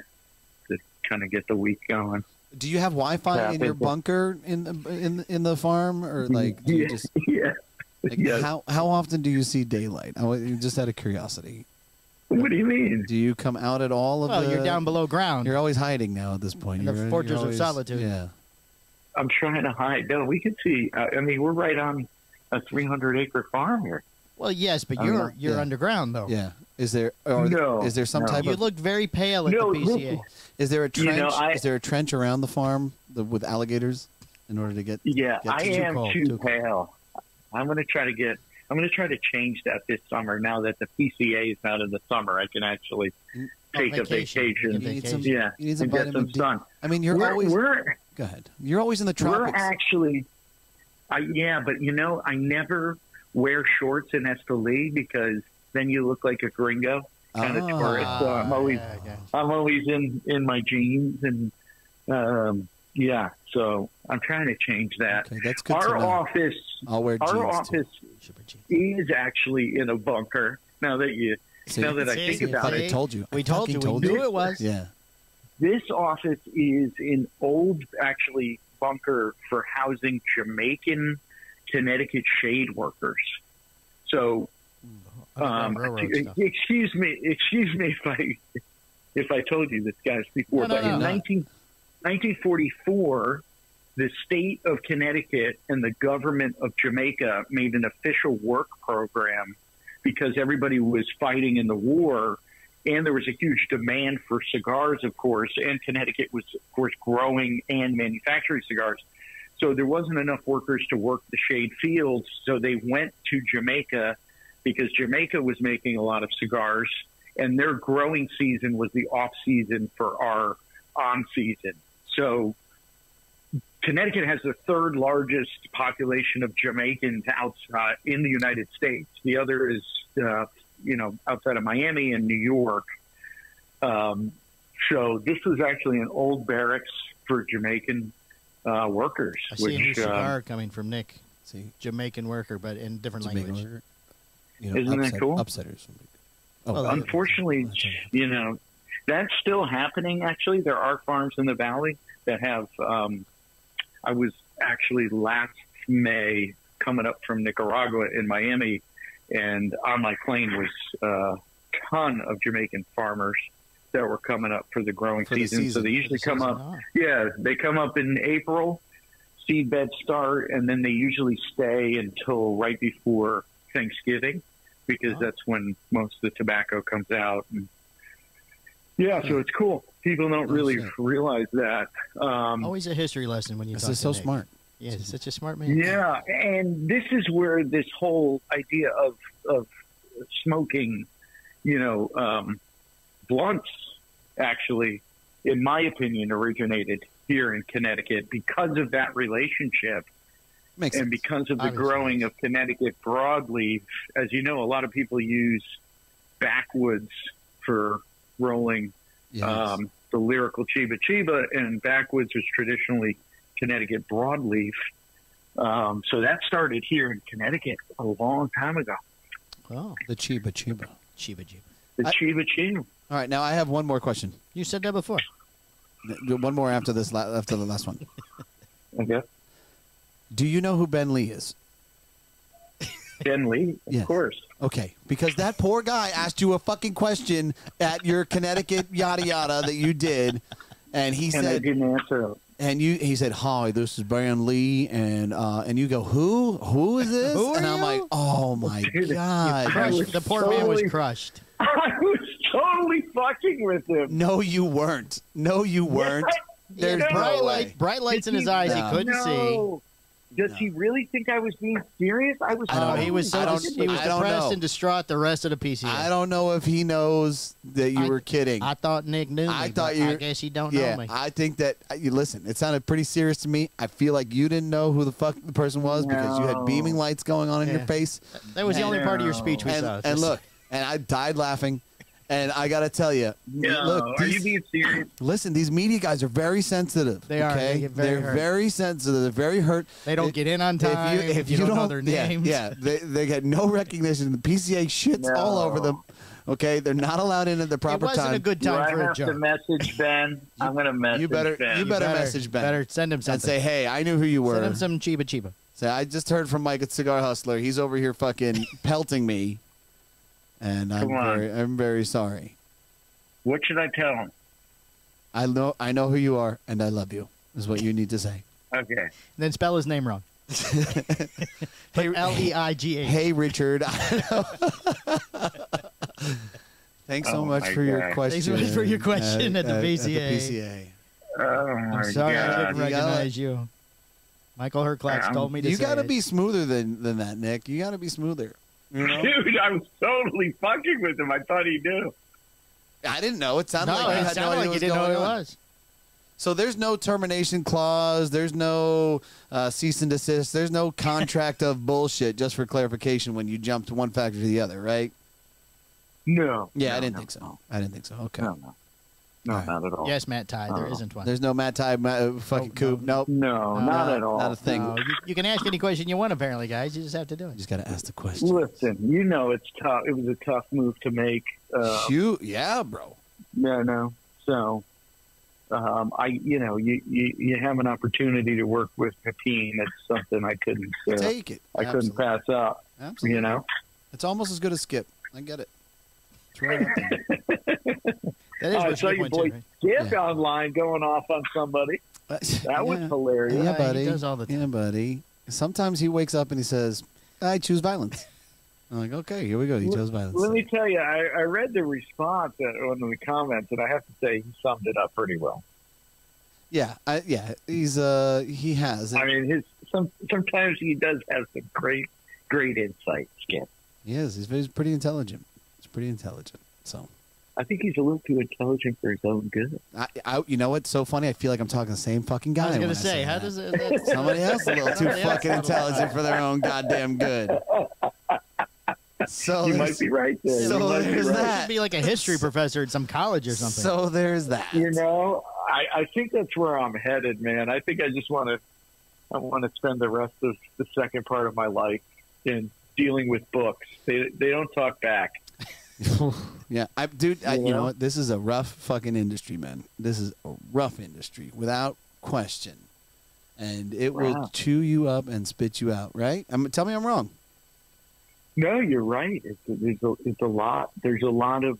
to kind of get the week going. Do you have Wi-Fi in your bunker in the farm, or like do you just Yeah. like, Yes. how often do you see daylight? Just out of curiosity. What do you mean? Do you come out at all of Well, the? you're down below ground. You're always hiding now at this point. In the You're fortress of always- solitude. Yeah. I'm trying to hide. No, we can see. I mean, we're right on a 300-acre farm here. Well, yes, but I'm you're not- yeah. underground though. Yeah. Is there No, is there some no. type You of looked very pale at No, the PCA. is there a trench? know, is there a trench around the farm with alligators in order to get? Yeah, Get I too am cold, too too cold. pale. I'm going to try to change that this summer. Now that the PCA is out of the summer, I can actually take a vacation. vacation. You need some, Yeah, you need some and get vitamin some D. sun. I mean, you're always. We're Go ahead. You're always in the we're tropics. actually, yeah, but I never wear shorts in Esteli because then you look like a gringo kind of tourist. So I'm always yeah. I'm always in my jeans and yeah. So I'm trying to change that. Okay, that's good to Our know. office. I'll wear jeans Our too. office is actually in a bunker. Now that See? now that I See? think See? about I it, told you. We I told you. fucking We knew it was. Yeah. this office is an old, actually, bunker for housing Jamaican, Connecticut shade workers. So, Underground railroad stuff. excuse me if I told you this, guys, before. No, but no, in no. 1944, the state of Connecticut and the government of Jamaica made an official work program because everybody was fighting in the war, and there was a huge demand for cigars, of course, and Connecticut was, of course, growing and manufacturing cigars. So there wasn't enough workers to work the shade fields, so they went to Jamaica because Jamaica was making a lot of cigars, and their growing season was the off-season for our on-season. So Connecticut has the third largest population of Jamaicans outside in the United States. The other is, outside of Miami and New York. So this was actually an old barracks for Jamaican workers. I see a new which cigar coming from Nick. See, Jamaican worker, but in different Jamaican language. worker. You know, Isn't that cool? Upsetters. Oh, Well, unfortunately, that's still happening. Actually, there are farms in the valley that have. I was actually last May coming up from Nicaragua in Miami, and on my plane was a ton of Jamaican farmers that were coming up for the growing For the season. So they usually come up. Oh. Yeah, they come up in April, seed beds start, and then they usually stay until right before Thanksgiving because that's when most of the tobacco comes out. And yeah, so it's cool. People don't really shit. realize that. Always a history lesson when you This talk is to so Nick. smart. Yeah, he's such a smart man. Yeah, and this is where this whole idea of smoking, blunts, actually, in my opinion, originated here in Connecticut because of that relationship. Makes And sense. because of the Obviously. growing of Connecticut broadleaf, as you know, a lot of people use backwoods for rolling Yes. the lyrical Chiba Chiba, and backwoods was traditionally Connecticut broadleaf. So that started here in Connecticut a long time ago. Oh, The Chiba Chiba. Chiba Chiba. The Chiba Chiba. All right, now I have one more question. You said that before. One more after this. After the last one. Okay. Do you know who Ben Lee is? Ben Lee, of Yes. course. Okay, because that poor guy asked you a fucking question at your Connecticut yada yada that you did, and he And I said, didn't answer. he said, "Hi, this is Ben Lee," and you go, "Who is this?" Who are and I'm you? like, "Oh my Dude, god!" was The poor man was totally- crushed. I was totally fucking with him. No, you weren't. No, you weren't. There's No. no way. Bright lights in his eyes. No. He couldn't see. Does he really think I was being serious? I was. No, he was I don't- he was I don't depressed know. and distraught the rest of the PCA. I don't know if he knows that you were kidding. I thought Nick knew me. I thought but you- I guess he don't yeah, know me. I think that you listen. It sounded pretty serious to me. I feel like you didn't know who the fuck the person was because you had No. beaming lights going on in your Yeah. face. That was the only part of your speech we saw. And look, and I died laughing. And I got to tell you, No, look, are you these, being serious? listen, these media guys are very sensitive. They are. Okay? They get very They're hurt. very sensitive. They're very hurt. They don't get in on time. If you don't know their yeah, names. yeah, they get no recognition. The PCA shits all over them. Okay, they're not allowed in at the It proper wasn't time. a good Do time I for a have to joke. message Ben? I'm going to message You better Ben. message Ben. Better send him something. and say, hey, I knew who you were. Send him some chiba. Say, I just heard from Mike at Cigar Hustler. He's over here fucking pelting me, and Come on. I'm very sorry. What should I tell him? I know who you are, and I love you. Is what you need to say. Okay. Then spell his name wrong. Hey, L-E-I-G-H. hey, Richard. Thanks so Oh, much my for your God. question. Thanks so much for your question at the PCA. PCA. Oh, my I'm sorry I God. didn't You recognize you. Michael Herklax told me to You say got to it. be smoother than that, Nick. You got to be smoother. You know? Dude, I was totally fucking with him. I thought he knew. I didn't know. It sounded No, like you it had no sounded idea like what you didn't know going who it on. was. So there's no termination clause. There's no cease and desist. There's no contract of bullshit, just for clarification, when you jump to one factor to the other, right? No. Yeah, No, I didn't no, think so. no. I didn't think so. Okay. No, no. No, All right. not at all. Yes, Matt Tide. There Oh. isn't one. There's no Matt Ty fucking Oh, Coop. Nope. No, not at all. Not a thing. No, you can ask any question you want, apparently, guys. You just have to do You it. just got to ask the question. Listen, you know it's tough. It was a tough move to make. Yeah, bro. No. So, you have an opportunity to work with Pepin. It's something I couldn't. Take it. I couldn't pass up. Absolutely. You know. It's almost as good as Skip. I get it. It's right up there. That is I what saw you your went boy to, right? Skip Yeah. online going off on somebody. That was Yeah. hilarious. Yeah, He buddy. does all the time. Yeah, buddy. Sometimes he wakes up and he says, I choose violence. I'm like, okay, here we go. He chose violence. Let me tell you, I read the response on the comments, and I have to say he summed it up pretty well. Yeah, he's he has. I mean, sometimes he does have some great insight, Skip. He is. He's pretty intelligent. He's pretty intelligent. So, I think he's a little too intelligent for his own good. you know what's so funny? I feel like I'm talking the same fucking guy. I was when going to say, how that. does it... Somebody else a little too Somebody else fucking a little- intelligent for their own goddamn good. So You there's- might be right there. So You might be there's right. that. should be like a history professor at some college or something. So there's that. You know, I think that's where I'm headed, man. I think I just want to spend the rest of the second part of my life in dealing with books. They don't talk back. Yeah, dude, you Yeah. know what? This is a rough fucking industry, man. This is a rough industry, without question. And it will Wow. chew you up and spit you out, right? Tell me I'm wrong. No, you're right. It's a lot. There's a lot of.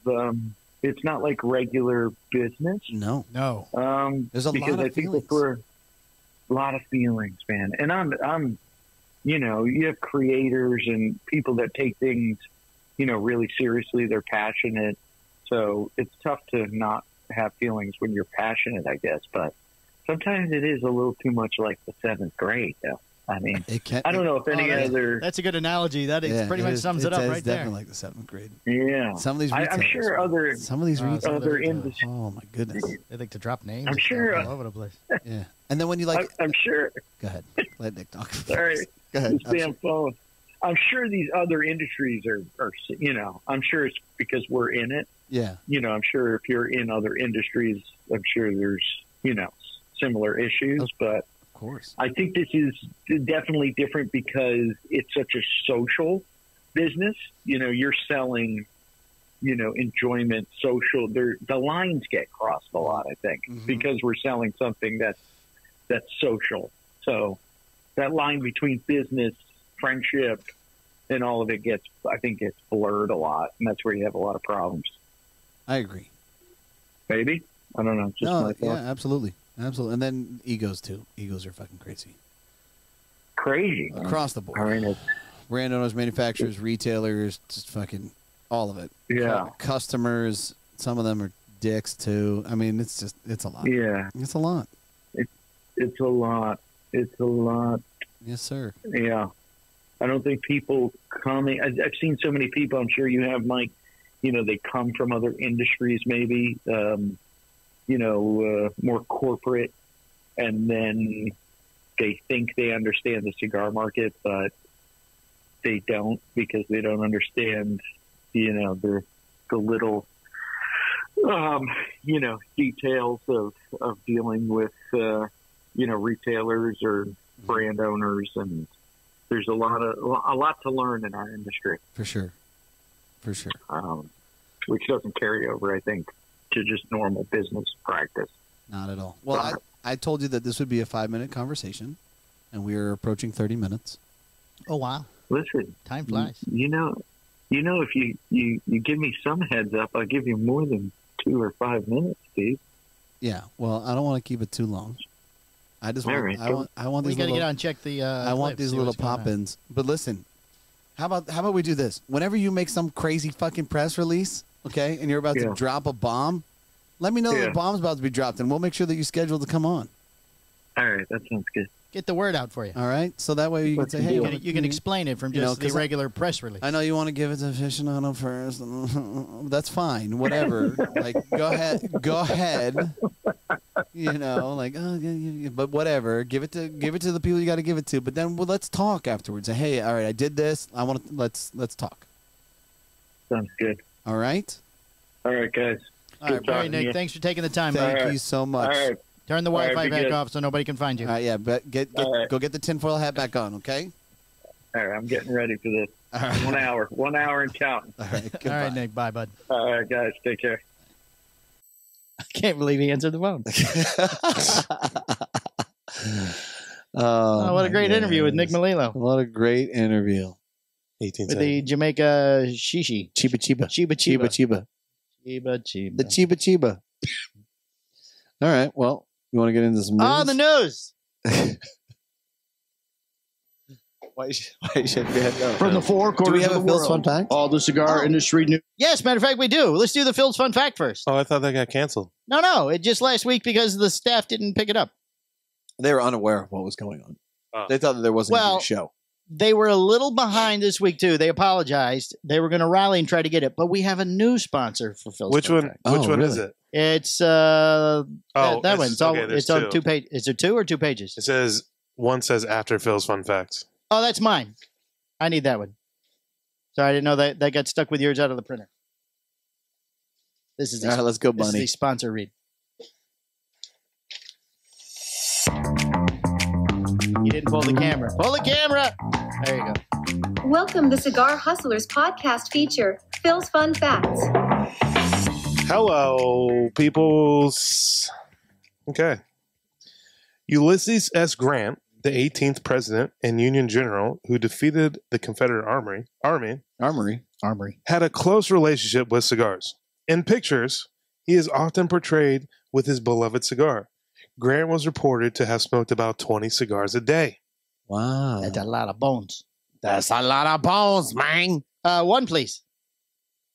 It's not like regular business. No. No. There's a because lot of I think feelings. that we're a lot of feelings, man. And I'm, you have creators and people that take things, really seriously. They're passionate, so it's tough to not have feelings when you're passionate, I guess. But sometimes it is a little too much like the seventh grade, though. I mean, It can, I don't know if any other. That's a good analogy. That yeah, pretty much sums it up right there. definitely like the 7th grade. Yeah, Some of these I'm retailers, sure other. some of these Oh, retailers. some of Other the- industries. Oh my goodness. They like to drop names. I'm and sure, stuff all over the place. Yeah. And then when you like, I'm sure. go ahead, let Nick talk. Sorry. Go ahead. Stay on phone. I'm sure these other industries are, I'm sure it's because we're in it. Yeah. I'm sure if you're in other industries, I'm sure there's, similar issues. But Of course. I think this is definitely different because it's such a social business. You're selling, enjoyment, social. The lines get crossed a lot, I think, Mhm. because we're selling something that's social. So that line between business, friendship, and all of it gets blurred a lot, and that's where you have a lot of problems. I agree. Maybe, I don't know. Just No, my yeah, thought. absolutely. Absolutely. And then egos too. Egos are fucking crazy. Crazy. Across the board. I mean, it's, Brand owners, manufacturers, retailers, just fucking all of it. yeah, Customers, some of them are dicks too. I mean, it's a lot. yeah. It's a lot. It's a lot. It's a lot. Yes, sir. Yeah. I don't think people coming. I've seen so many people. I'm sure you have, Mike. They come from other industries, maybe. More corporate, and then they think they understand the cigar market, but they don't, because they don't understand, the little, details of dealing with, retailers or brand owners, and there's a lot to learn in our industry. For sure. Which doesn't carry over, I think, to just normal business practice. Not at all. Well, I told you that this would be a 5-minute conversation, and we are approaching 30 minutes. Oh, wow. Listen, Time flies. If you give me some heads up, I'll give you more than 2 or 5 minutes, Steve. Yeah. Well, I don't want to keep it too long. I just want. right. I want We these got to little. get on and check the I want clips, these see little what's going on. pop-ins. But listen, how about we do this? Whenever you make some crazy fucking press release, okay, and you're about to drop a bomb, let me know that the bomb's about to be dropped, and we'll make sure that you schedule to come on. All right, that sounds good. Get the word out for you. All right, so that way you can say, "Hey, You can explain it from just the regular press release. I know you want to give it to aficionado first. That's fine. Whatever. Like, go ahead. But whatever. Give it to the people you got to give it to. But then let's talk afterwards. Say, hey, all right, I did this. I want to let's talk. Sounds good. All right. All right, guys. All right, Barry, Nick, thanks for taking the time. Thank bud. you so much. All right. Turn the All right, Wi-Fi be back good. off so nobody can find you. All right, yeah, but All right. go get the tinfoil hat back on, okay? All right, I'm getting ready for this. All right. 1 hour and counting. All right, All goodbye. right, Nick. Bye, bud. All right, guys, take care. I can't believe he answered the phone. Oh, what a great interview with Nick Melillo What a great interview. with the Jamaica Shishi. Chiba Chiba. Chiba Chiba Chiba. Chiba. Chiba Chiba. The Chiba Chiba. All right. Well, you want to get into some news? On the news. Why you shake your head no? From the four Do corners we have of a the Phil's world. fun fact? All the cigar industry news. Yes, matter of fact, we do. Let's do the Phil's fun fact first. Oh, I thought that got canceled. No, it just last week because the staff didn't pick it up. They were unaware of what was going on. Oh. They thought that there wasn't Well, a show. They were a little behind this week too. They apologized. They were going to rally and try to get it, but we have a new sponsor for Phil's. Which fun one? fact. Which Oh, one is really? it? It's Oh, that one. It's all. okay, there's It's on two. 2 pages. Is there 2 or 2 pages? It says one says after Phil's fun facts. Oh, that's mine. I need that one. Sorry, I didn't know that got stuck with yours out of the printer. This is the, All right, let's go, this is Bunny. the sponsor read. You didn't pull the camera. Pull the camera. There you go. Welcome to Cigar Hustlers podcast feature, Phil's Fun Facts. Hello, peoples. Okay. Ulysses S. Grant, the 18th president and Union general who defeated the Confederate Armory, had a close relationship with cigars. In pictures, he is often portrayed with his beloved cigar. Grant was reported to have smoked about 20 cigars a day. Wow. That's a lot of bones. That's a lot of bones, man. One, please.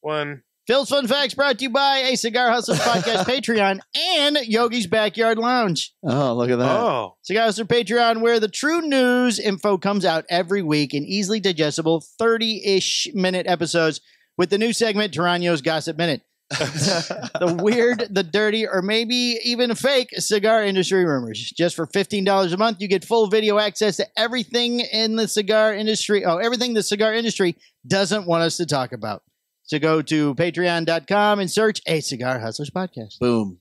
One. Phil's Fun Facts brought to you by a Cigar Hustlers Podcast Patreon and Yogi's Backyard Lounge. Oh, look at that. Oh. Cigar Hustler Patreon, where the true news info comes out every week in easily digestible 30-ish minute episodes with the new segment, Tarano's Gossip Minute. The weird, the dirty, or maybe even fake cigar industry rumors. Just for $15 a month, you get full video access to everything in the cigar industry. Oh, everything the cigar industry doesn't want us to talk about. So go to patreon.com and search a Cigar Hustlers podcast. Boom.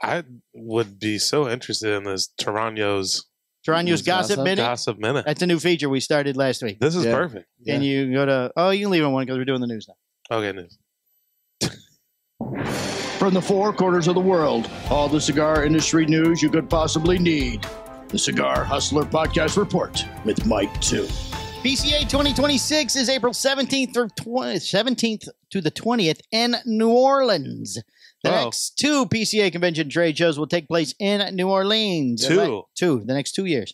I would be so interested in this Tarano's Tarano's Gossip Minute. Gossip Minute. That's a new feature we started last week. This is Yeah. perfect. And you go to, you can leave on one because we're doing the news now. Okay, news. From the four corners of the world, all the cigar industry news you could possibly need. The Cigar Hustler Podcast Report with Mike 2. PCA 2026 is April 17th to the 20th in New Orleans. The Oh. next 2 PCA convention trade shows will take place in New Orleans. Two. The next 2 years.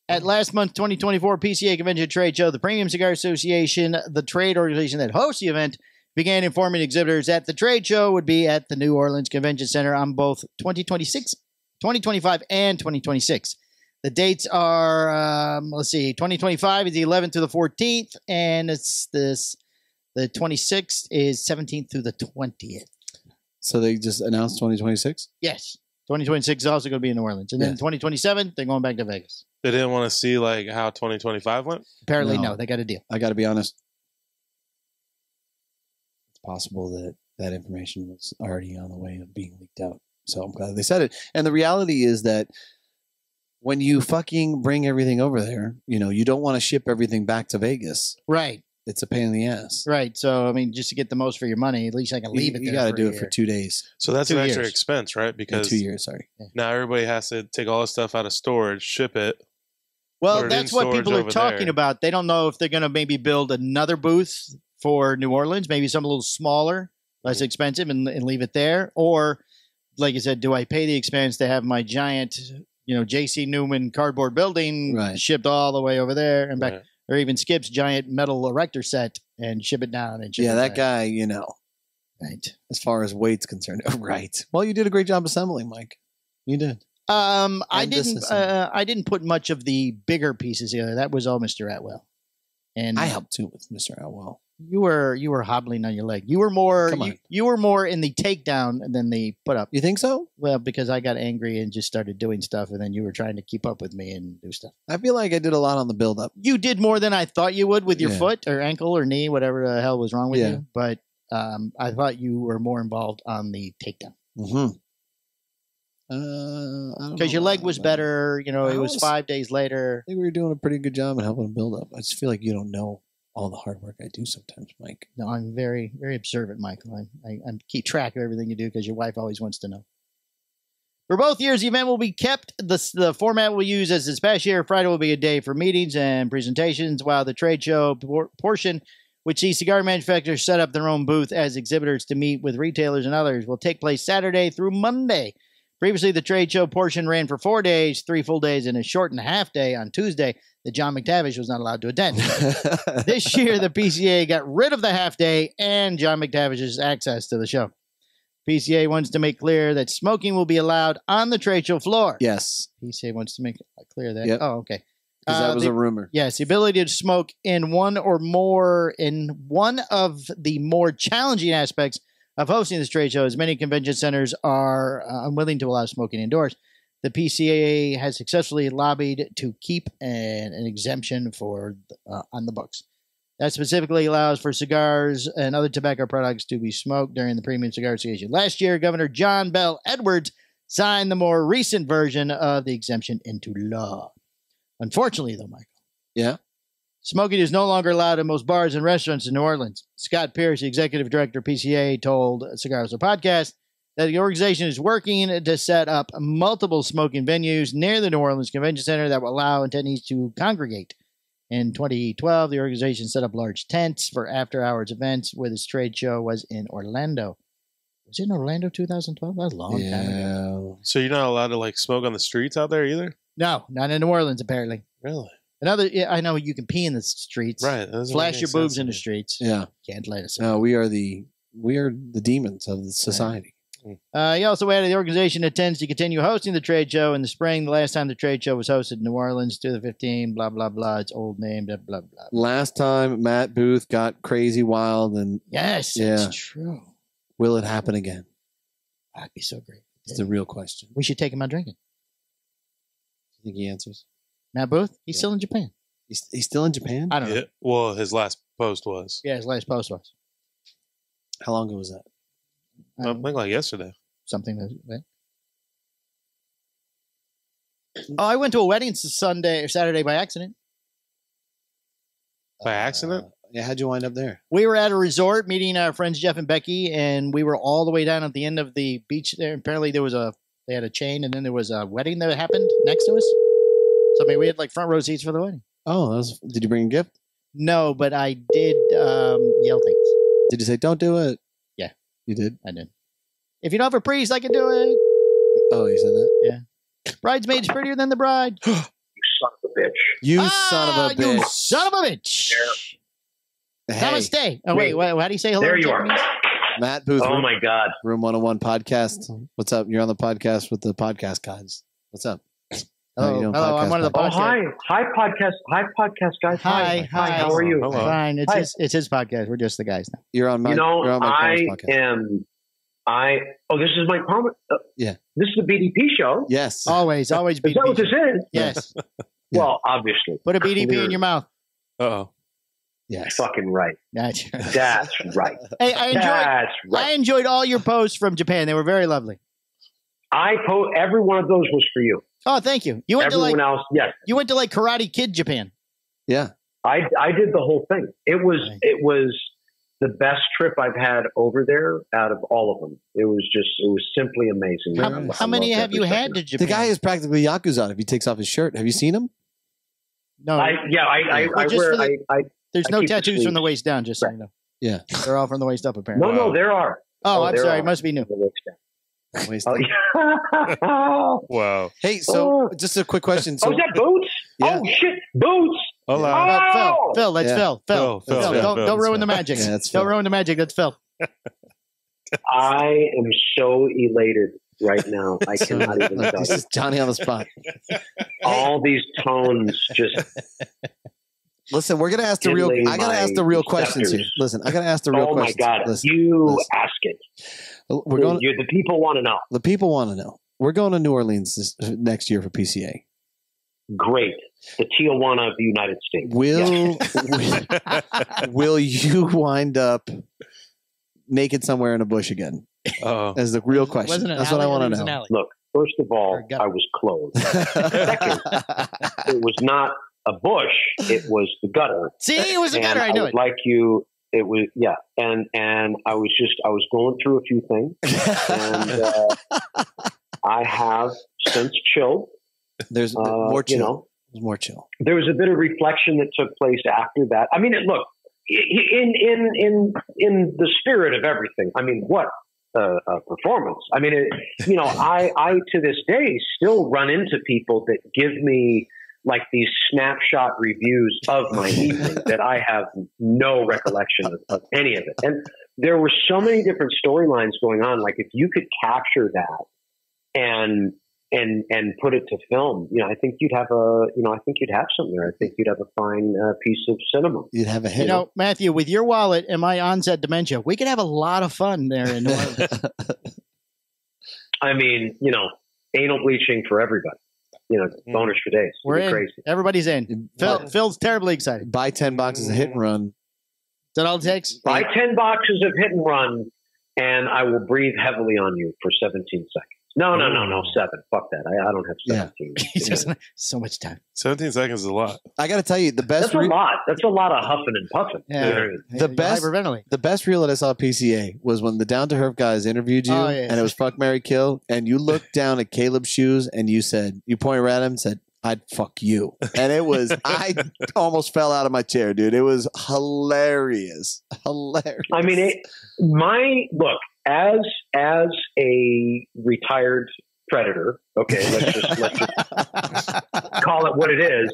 At last month's 2024 PCA convention trade show, the Premium Cigar Association, the trade organization that hosts the event, began informing exhibitors that the trade show would be at the New Orleans Convention Center on both 2025 and 2026. The dates are, let's see, 2025 is the 11th through the 14th, and it's this. The 26th is 17th through the 20th. So they just announced 2026? Yes. 2026 is also going to be in New Orleans. And then 2027, they're going back to Vegas. They didn't want to see like how 2025 went? Apparently, no. They got a deal. I got to be honest. It's possible that that information was already on the way of being leaked out. So I'm glad they said it. And the reality is that when you fucking bring everything over there, you know, you don't want to ship everything back to Vegas. Right. It's a pain in the ass. Right. So, I mean, just to get the most for your money, at least I can leave it there. You got to do it for 2 days. So that's an extra expense, right? Because 2 years, sorry. Now everybody has to take all this stuff out of storage, ship it. Well, that's what people are talking about. They don't know if they're going to maybe build another booth for New Orleans, maybe something a little smaller, less expensive, and leave it there. Or, like you said, do I pay the expense to have my giant, J.C. Newman cardboard building shipped all the way over there and back? Right. Or even Skip's giant metal erector set and ship it down. And ship it that guy, right. As far as weight's concerned, right. Well, you did a great job assembling, Mike. You did. I didn't put much of the bigger pieces together. That was all Mr. Atwell. And I helped too with Mr. Atwell. You were hobbling on your leg. You were more you were more in the takedown than the put up. You think so? Well, because I got angry and just started doing stuff, and then you were trying to keep up with me and do stuff. I feel like I did a lot on the build up. You did more than I thought you would with your foot or ankle or knee, whatever the hell was wrong with you. But I thought you were more involved on the takedown. Mm-hmm. Because your leg was better. It was 5 days later. I think we were doing a pretty good job in helping build up. I just feel like you don't know all the hard work I do sometimes, Mike. No, I'm very, very observant, Michael. I keep track of everything you do because your wife always wants to know. For both years, the event will be kept. The format we'll use as this past year. Friday will be a day for meetings and presentations, while the trade show portion, which sees cigar manufacturers set up their own booth as exhibitors to meet with retailers and others, will take place Saturday through Monday. Previously, the trade show portion ran for 4 days, 3 full days, and a shortened half day on Tuesday that John McTavish was not allowed to attend. This year, the PCA got rid of the half day and John McTavish's access to the show. PCA wants to make clear that smoking will be allowed on the trade show floor. Yes. PCA wants to make clear that. Yep. Oh, okay. Because that was a rumor. Yes, the ability to smoke in one of the more challenging aspects of hosting this trade show, as many convention centers are unwilling to allow smoking indoors. The PCA has successfully lobbied to keep an exemption on the books. That specifically allows for cigars and other tobacco products to be smoked during the Premium Cigar Association. Last year, Governor John Bell Edwards signed the more recent version of the exemption into law. Unfortunately, though, Michael. Yeah. Smoking is no longer allowed in most bars and restaurants in New Orleans. Scott Pierce, the executive director of PCA, told Cigar Hustler Podcast that the organization is working to set up multiple smoking venues near the New Orleans Convention Center that will allow attendees to congregate. In 2012, the organization set up large tents for after-hours events where this trade show was in Orlando. Was it in Orlando 2012? That was a long time ago. So you're not allowed to smoke on the streets out there either? No, not in New Orleans, apparently. Really? I know you can pee in the streets. Right. Flash your boobs in the streets. Yeah. Can't let us. No, we are the demons of the society. He also added the organization intends to continue hosting the trade show in the spring. The last time the trade show was hosted in New Orleans, 2015, blah, blah, blah. Its old name, blah, blah, blah. Last time Matt Booth got crazy wild and yes, it's true. Will it happen again? That'd be so great. It's the real question. We should take him out drinking. You think he answers? Matt Booth? He's still in Japan. He's still in Japan? I don't know. Well, his last post was. Yeah, his last post was. How long ago was that? I think like yesterday. Something that. Oh, I went to a wedding Saturday by accident. By accident? Yeah, how'd you wind up there? We were at a resort meeting our friends Jeff and Becky, and we were all the way down at the end of the beach there. Apparently they had a chain, and then there was a wedding that happened next to us. So I mean, we had front row seats for the wedding. Oh, did you bring a gift? No, but I did yell things. Did you say, don't do it? Yeah. You did? I did. If you don't have a priest, I can do it. Oh, you said that? Yeah. Bridesmaid's prettier than the bride. You son of a bitch. You son of a bitch. You son of a bitch. Hey. Namaste. Oh, wait. How do you say hello? There you are. Matt Booth. Oh, my God. Room 101 podcast. What's up? You're on the podcast with the podcast guys. What's up? you don't hello, I'm podcast one of the podcast. Hi podcast guys. Hi. How are you? Hello. Fine. Hi. It's his podcast. We're just the guys now. You're on my. You know, you're on Mike I Palmer's podcast. this is Mike Palmer. Yeah. This is the BDP show. Yes. Always Is that what BDP. this is? Yes. Yeah. Well, obviously. Put a BDP in your mouth. Uh-oh. Yes. Fucking right. That's That's right. Hey, That's I right. enjoyed all your posts from Japan. They were very lovely. Every one of those was for you. Oh, thank you. You went Everyone to else, yes. Karate Kid Japan. Yeah. I did the whole thing. It was the best trip I've had over there out of all of them. It was simply amazing. How many have you had to Japan? The guy is practically Yakuza if he takes off his shirt. Have you seen him? No. I just wear. for the- There's I no keep the tattoos from sleeves. the waist down, just so you know. Yeah. They're all from the waist up, apparently. No, there are. Oh, I'm there sorry. are. Must be new. The waist down. Waist Oh, down. yeah. Wow. Hey, so just a quick question. So Oh, is that boots? Yeah. Oh shit, boots! Hello. Oh! Phil, let's Yeah. Phil. Phil, Don't ruin the Phil. magic. Yeah, that's Phil. Don't ruin the magic. That's Phil. I am so elated right now. I cannot even tell this you. is Johnny on the spot. All these tones just. Listen, we're gonna ask the real. Tickling I gotta my ask the real questions here. receptors. Listen, I gotta ask the real Oh my questions. god! Listen, You listen. ask it. We're going. The people want to know. The people want to know. We're going to New Orleans next year for PCA. Great. The Tijuana of the United States. Will you wind up naked somewhere in a bush again? Oh. As the real question. Wasn't an That's what I alley, want it to was an know. alley. Look, first of all, Or gutter. I was clothed. Second, it was not a bush; it was the gutter. See, it was a And gutter. I knew was it. like you. It was and I was going through a few things, and I have since chilled. There's more chill. You know, There's more chill. there was a bit of reflection that took place after that. I mean, look, in the spirit of everything. I mean, what a performance! I mean, I to this day still run into people that give me like these snapshot reviews of my evening that I have no recollection of any of it. And there were so many different storylines going on. Like if you could capture that and put it to film, I think you'd have something there. I think you'd have a fine piece of cinema. You'd have a hit. Matthew, with your wallet and my onset dementia, we could have a lot of fun there in New Orleans. I mean, anal bleaching for everybody. Boners for days. We're It'd be in. crazy. Everybody's in. Phil's terribly excited. Buy 10 boxes of hit and run. Is that all it takes? Buy 10 boxes of hit and run, and I will breathe heavily on you for 17 seconds. No, 7. Fuck that. I don't have 17. He doesn't have so much time. 17 seconds is a lot. I got to tell you, the best. That's a lot. That's a lot of huffing and puffing. Yeah. The best, Hyperventilate. the best reel that I saw at PCA was when the Down to Earth guys interviewed you, Oh, yeah. and it was fuck, marry, kill, and you looked down at Caleb's shoes and you pointed right at him and said, "I'd fuck you," and it was I almost fell out of my chair, dude. It was hilarious. I mean, look as a retired predator. Okay, let's just call it what it is.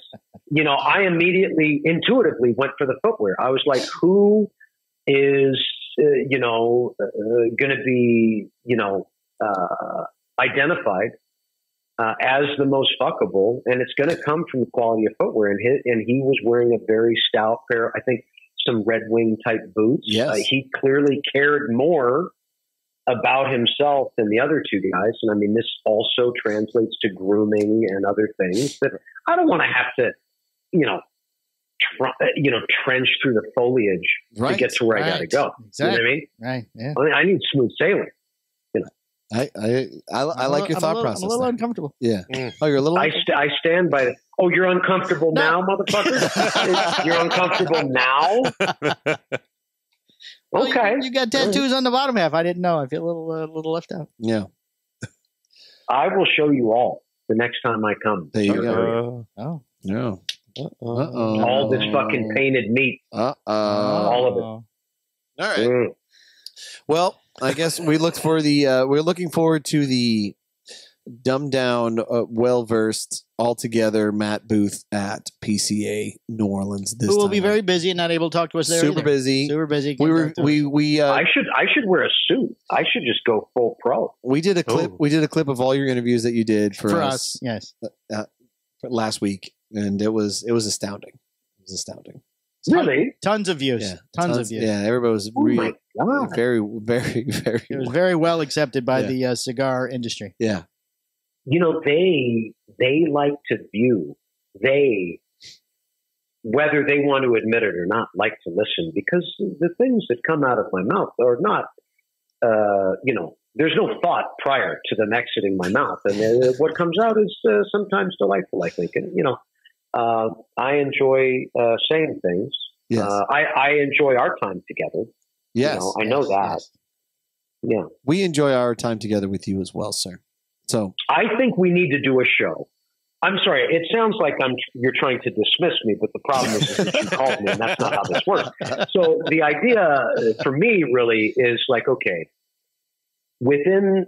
I immediately, intuitively went for the footwear. I was like, who is, going to be, identified as the most fuckable, and it's going to come from the quality of footwear. And he was wearing a very stout pair, I think, some Red Wing type boots. Yes. He clearly cared more about himself than the other two guys. And I mean, this also translates to grooming and other things that I don't want to have to, trench through the foliage to get to where I got to go. Exactly. You know what I mean? Right. Yeah. I need smooth sailing. I like your thought process. I'm a little there. uncomfortable. Yeah. Oh, you're a little. I stand by it. Oh, you're uncomfortable now, motherfucker? You're uncomfortable now? Well, Okay. You got tattoos on the bottom half. I didn't know. I feel a little left out. Yeah. I will show you all the next time I come. There you go. Oh. No. All this fucking painted meat. All of it. All right. Well, I guess we're looking forward to the dumbed down, well versed, altogether Matt Booth at PCA New Orleans. This Who will time. be very busy and not able to talk to us there. Super either. busy. Super busy. We I should wear a suit. I should just go full pro. we did a clip. Oh. We did a clip of all your interviews that you did for us. Yes. last week, and it was astounding. It was astounding. Really? Tons of views. Yeah, Tons of views. Yeah, everybody was Oh really my God. very, very, very. It was very well accepted by the cigar industry. Yeah. You know, they like to view, whether they want to admit it or not, like to listen, because the things that come out of my mouth are not, there's no thought prior to them exiting my mouth. And what comes out is sometimes delightful, I think. And, I enjoy saying things. Yes. I enjoy our time together. Yes. I know that. Yes. Yeah. We enjoy our time together with you as well, sir. So I think we need to do a show. I'm sorry. It sounds like you're trying to dismiss me, but the problem is that you called me, and that's not how this works. So the idea for me really is like, okay, within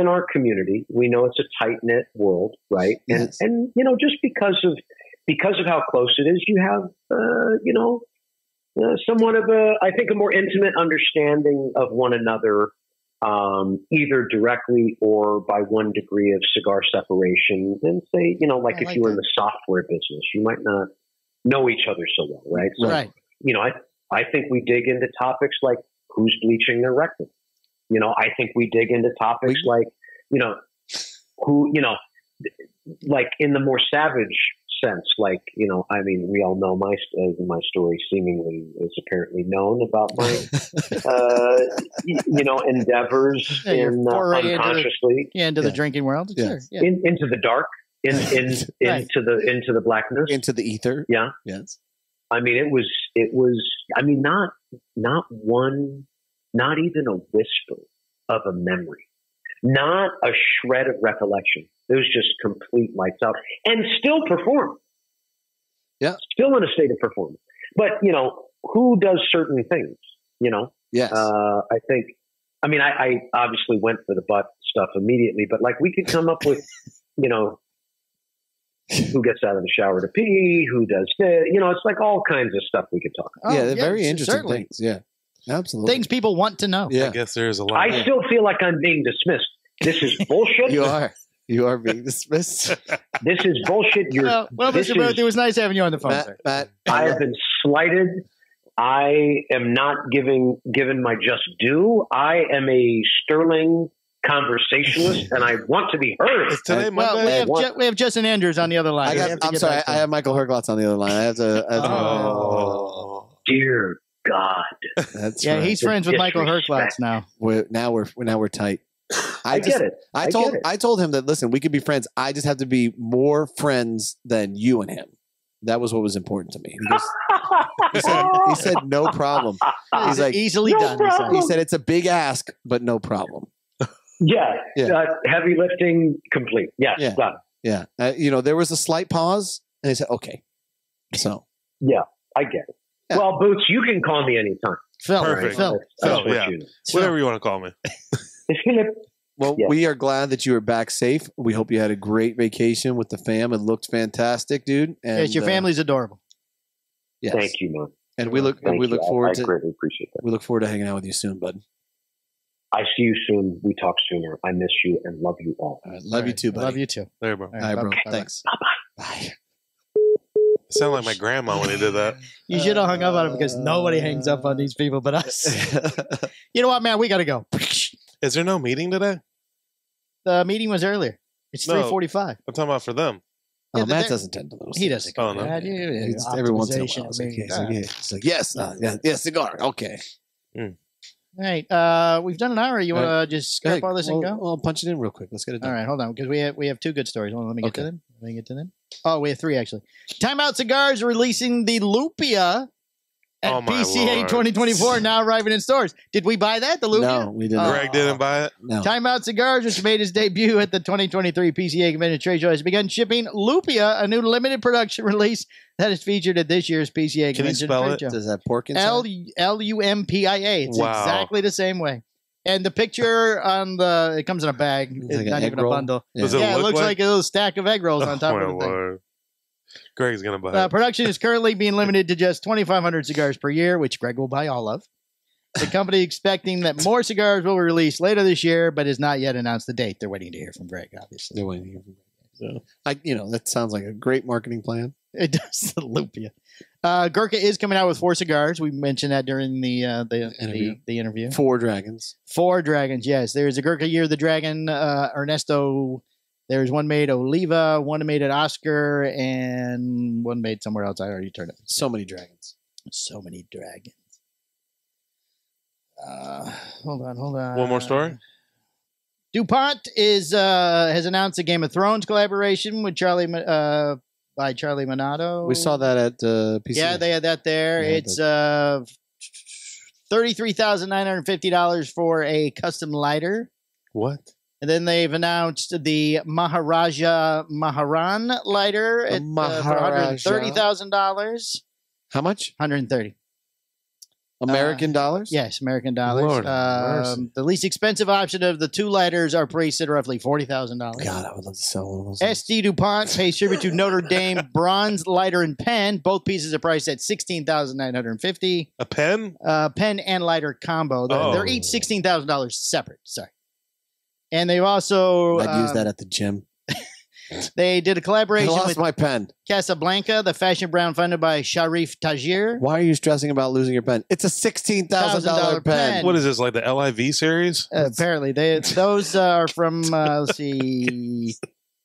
our community, we know it's a tight knit world, right? Yes. And just because of how close it is, you have somewhat of a more intimate understanding of one another. Either directly or by one degree of cigar separation. And say, if you were in the software business, you might not know each other so well, right? So, Right. I think we dig into topics like who's bleaching their rectum. I think we dig into topics like, who, like in the more savage sense, like, we all know my story seemingly is apparently known about my, endeavors in unconsciously into the drinking world. Sure. Yeah. into the dark, into the blackness, into the ether. Yeah. Yes. It was, not one, not even a whisper of a memory, not a shred of recollection. It was just complete lights out and still perform. Yeah. Still in a state of performance. But, who does certain things, Yes. I think, I obviously went for the butt stuff immediately, but like we could come up with, who gets out of the shower to pee, who does this, it's like all kinds of stuff we could talk about. They're very interesting certainly. things. Yeah. Absolutely. Things people want to know. Yeah. I guess there is a lot. I still feel like I'm being dismissed. This is bullshit. You are being dismissed. This is bullshit. Well, Mr. Booth, it was nice having you on the phone, sir. Matt, I have been slighted. I am not given my just due. I am a sterling conversationalist, and I want to be heard. Is today Well, Monday? we have Justin Andrews on the other line. I'm sorry. I have Michael Herklotz on the other line. I have to. Oh. Dear God. That's Yeah, right. he's friends with Michael Disrespect. Herklotz now. We're tight. I get it. I told him that, listen, we could be friends. I just have to be more friends than you and him. That was what was important to me. He said no problem. He's like, easily no done. problem. he said it's a big ask, but no problem. Yeah. Yeah. Heavy lifting complete. Yes. Yeah. Done. Yeah. There was a slight pause, and he said, okay. So. Yeah, I get it. Yeah. Well, Boots, you can call me anytime. Phil, Perfect. Phil. That's what yeah. you know. Whatever you want to call me. It's gonna. Well, Yeah. we are glad that you are back safe. We hope you had a great vacation with the fam. It looked fantastic, dude. And Yes, your family's adorable. yes. Thank you, man. And we look Thank you. forward I to greatly appreciate that. we look forward to hanging out with you soon, bud. I see you soon. We talk sooner. I miss you and love you all. All right, love you too, buddy. Love you too. There, bro. All All right, bro. bye-bye. Thanks. Bye-bye. Bye. It sounded like my grandma when he did that. You should have hung up on him because nobody hangs up on these people but us. You know what, man? We got to go. Is there no meeting today? The meeting was earlier. It's No. 3:45. I'm talking about for them. Oh, Yeah, Matt they- doesn't tend to those. He things. doesn't. Oh, no. Every once in a while, it's like, Optimization, it's like, yes, cigar. Okay. All right. We've done an hour. You want to just scrap all this and go? Well, punch it in real quick. Let's get it done. All right, hold on, because we have two good stories. Hold on, let me get to them. Oh, we have three actually. Time Out Cigars releasing the Lupia at Oh, my PCA Lord. 2024, now arriving in stores. Did we buy that? The Lupia? No, we didn't. Oh. Greg didn't buy it? No. Time Out Cigars, which made its debut at the 2023 PCA Convention Trade Show, has begun shipping Lupia, a new limited production release that is featured at this year's PCA Can you Convention spell Trade it? Show. Does that pork inside? Lumpia. It's Wow. exactly the same way. And the picture on it comes in a bag. It's like an not egg even a roll? bundle. Yeah. Does it Yeah, it look looks like- like a little stack of egg rolls on top Oh, of my the thing. Lord. Greg's going to buy it. Production is currently being limited to just 2,500 cigars per year, which Greg will buy all of. The company expecting that more cigars will be released later this year, but has not yet announced the date. They're waiting to hear from Greg, obviously. They're waiting here. So. That sounds like a great marketing plan. It does loop you. Gurkha is coming out with 4 cigars. We mentioned that during the interview. 4 dragons. 4 dragons, yes. There's a Gurkha Year of the Dragon, Ernesto. There's one made Oliva, one made at Oscar, and one made somewhere else. I already turned it. So many dragons. So many dragons. Hold on. One more story? DuPont has announced a Game of Thrones collaboration with by Charlie Minato. We saw that at PC. Yeah, they had that there. Yeah, it's $33,950 for a custom lighter. What? And then they've announced the Maharaja Maharan lighter for $130,000. How much? $130. American dollars? Yes, American dollars. Lord have mercy. The least expensive option of the 2 lighters are priced at roughly $40,000. God, I would love to sell one of those. SD DuPont pays tribute to Notre Dame bronze lighter and pen. Both pieces are priced at $16,950. A pen? Pen and lighter combo. They're each $16,000 separate. Sorry. And they've also I'd use that at the gym. They did a collaboration I lost with my pen. Casablanca, the fashion brand funded by Sharif Tajir. Why are you stressing about losing your pen? It's a $16,000 pen. What is this, like the LIV series? Apparently, those are from let's see,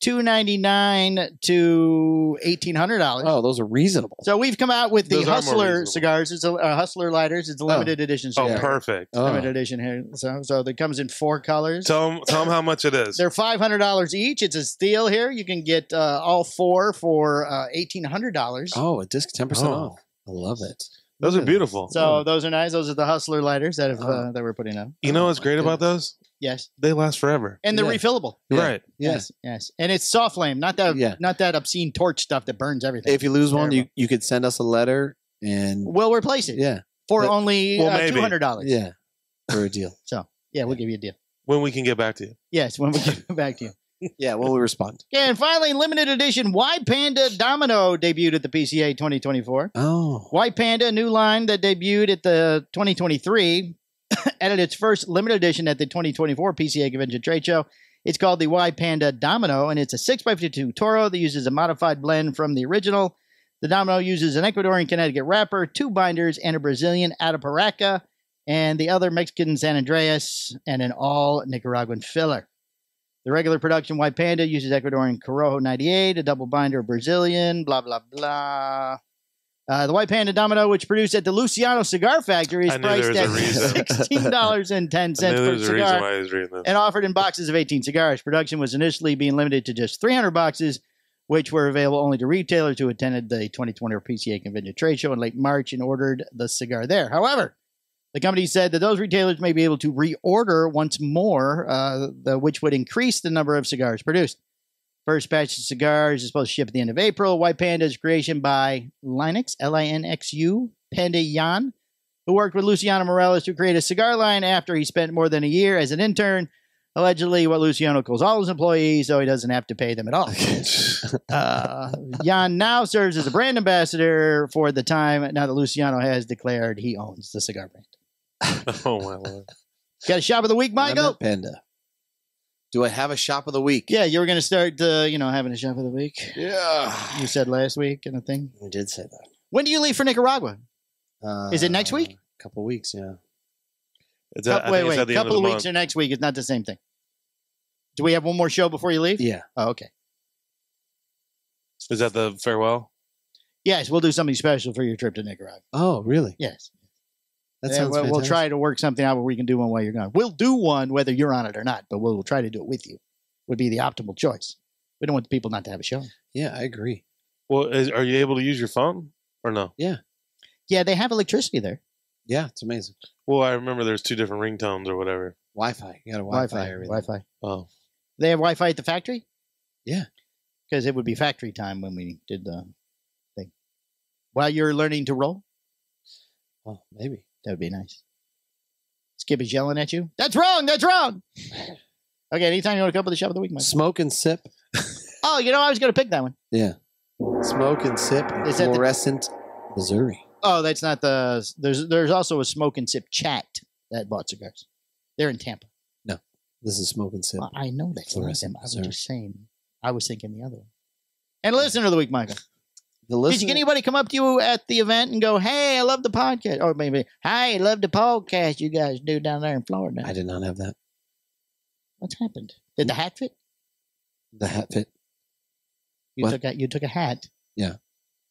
$299 to $1,800. Oh, those are reasonable. So we've come out with the Those are more Hustler reasonable. cigars. It's a Hustler lighters. It's a limited edition cigar. Oh, perfect. Limited edition here. So it comes in 4 colors. Tell them how much it is. They're $500 each. It's a steal here. You can get all 4 for $1,800. Oh, a disc 10% off. I love it. Those are beautiful. So those are nice. Those are the Hustler lighters that that we're putting out. You know what's great about those? Yes. They last forever. And they're refillable. Right. Yes. And it's soft flame, not that obscene torch stuff that burns everything. If you lose one, you could send us a letter and we'll replace it. Yeah. For only maybe. $200. Yeah. For a deal. So we'll give you a deal. When we can get back to you. Yes, when we get back to you. Yeah, when we respond. Yeah, and finally, limited edition White Panda Domino debuted at the PCA 2024. Oh. White Panda, a new line that debuted at the 2023, added its first limited edition at the 2024 PCA Convention Trade Show. It's called the White Panda Domino, and it's a 6x52 Toro that uses a modified blend from the original. The Domino uses an Ecuadorian Connecticut wrapper, 2 binders, and a Brazilian Ataparaca, and the other Mexican San Andreas, and an all Nicaraguan filler. The regular production White Panda uses Ecuadorian Corojo 98, a double binder Brazilian, blah, blah, blah. The White Panda Domino, which produced at the Luciano Cigar Factory, is priced at $16.10 per cigar and offered in boxes of 18 cigars. Production was initially being limited to just 300 boxes, which were available only to retailers who attended the 2020 PCA Convention Trade Show in late March and ordered the cigar there. However, the company said that those retailers may be able to reorder once more, which would increase the number of cigars produced. First batch of cigars is supposed to ship at the end of April. White Panda is creation by Linux, Linxu, Panda Yan, who worked with Luciano Morales to create a cigar line after he spent more than a year as an intern, allegedly what Luciano calls all his employees, so he doesn't have to pay them at all. Jan now serves as a brand ambassador for the time now that Luciano has declared he owns the cigar brand. Oh, my Lord. Got a shop of the week, Michael? Panda. Do I have a shop of the week? Yeah, you were going to start, having a shop of the week. Yeah. You said last week and a thing. We did say that. When do you leave for Nicaragua? Is it next week? A couple weeks, yeah. Wait. A couple of weeks or next week is not the same thing. Do we have one more show before you leave? Yeah. Oh, okay. Is that the farewell? Yes, we'll do something special for your trip to Nicaragua. Oh, really? Yes. That sounds fantastic. We'll try to work something out where we can do one while you're gone. We'll do one whether you're on it or not, but we'll try to do it with you. Would be the optimal choice. We don't want the people not to have a show. Yeah, I agree. Well, are you able to use your phone or no? Yeah. Yeah, they have electricity there. Yeah, it's amazing. Well, I remember there's 2 different ringtones or whatever. Wi-Fi. You got a Wi-Fi. Wi-Fi. Oh. They have Wi-Fi at the factory? Yeah. Because it would be factory time when we did the thing. While you're learning to roll? Oh, maybe. That would be nice. Skip is yelling at you. That's wrong. That's wrong. Okay, anytime you want to come up with the shop of the week, Mike. Smoke and Sip. Oh, I was going to pick that one. Yeah. Smoke and Sip in Is that the- Fluorescent, Missouri. Oh, that's not the. There's also a Smoke and Sip chat that bought cigars. They're in Tampa. No, this is Smoke and Sip. Well, I know that's not them. I was Missouri. just saying. I was thinking the other one. And listener of the week, Michael. The Did listener, anybody come up to you at the event and go, "Hey, I love the podcast," or maybe, "Hey, I love the podcast you guys do down there in Florida"? I did not have that. What's happened? Did the hat fit? The hat fit. You took a hat. Yeah.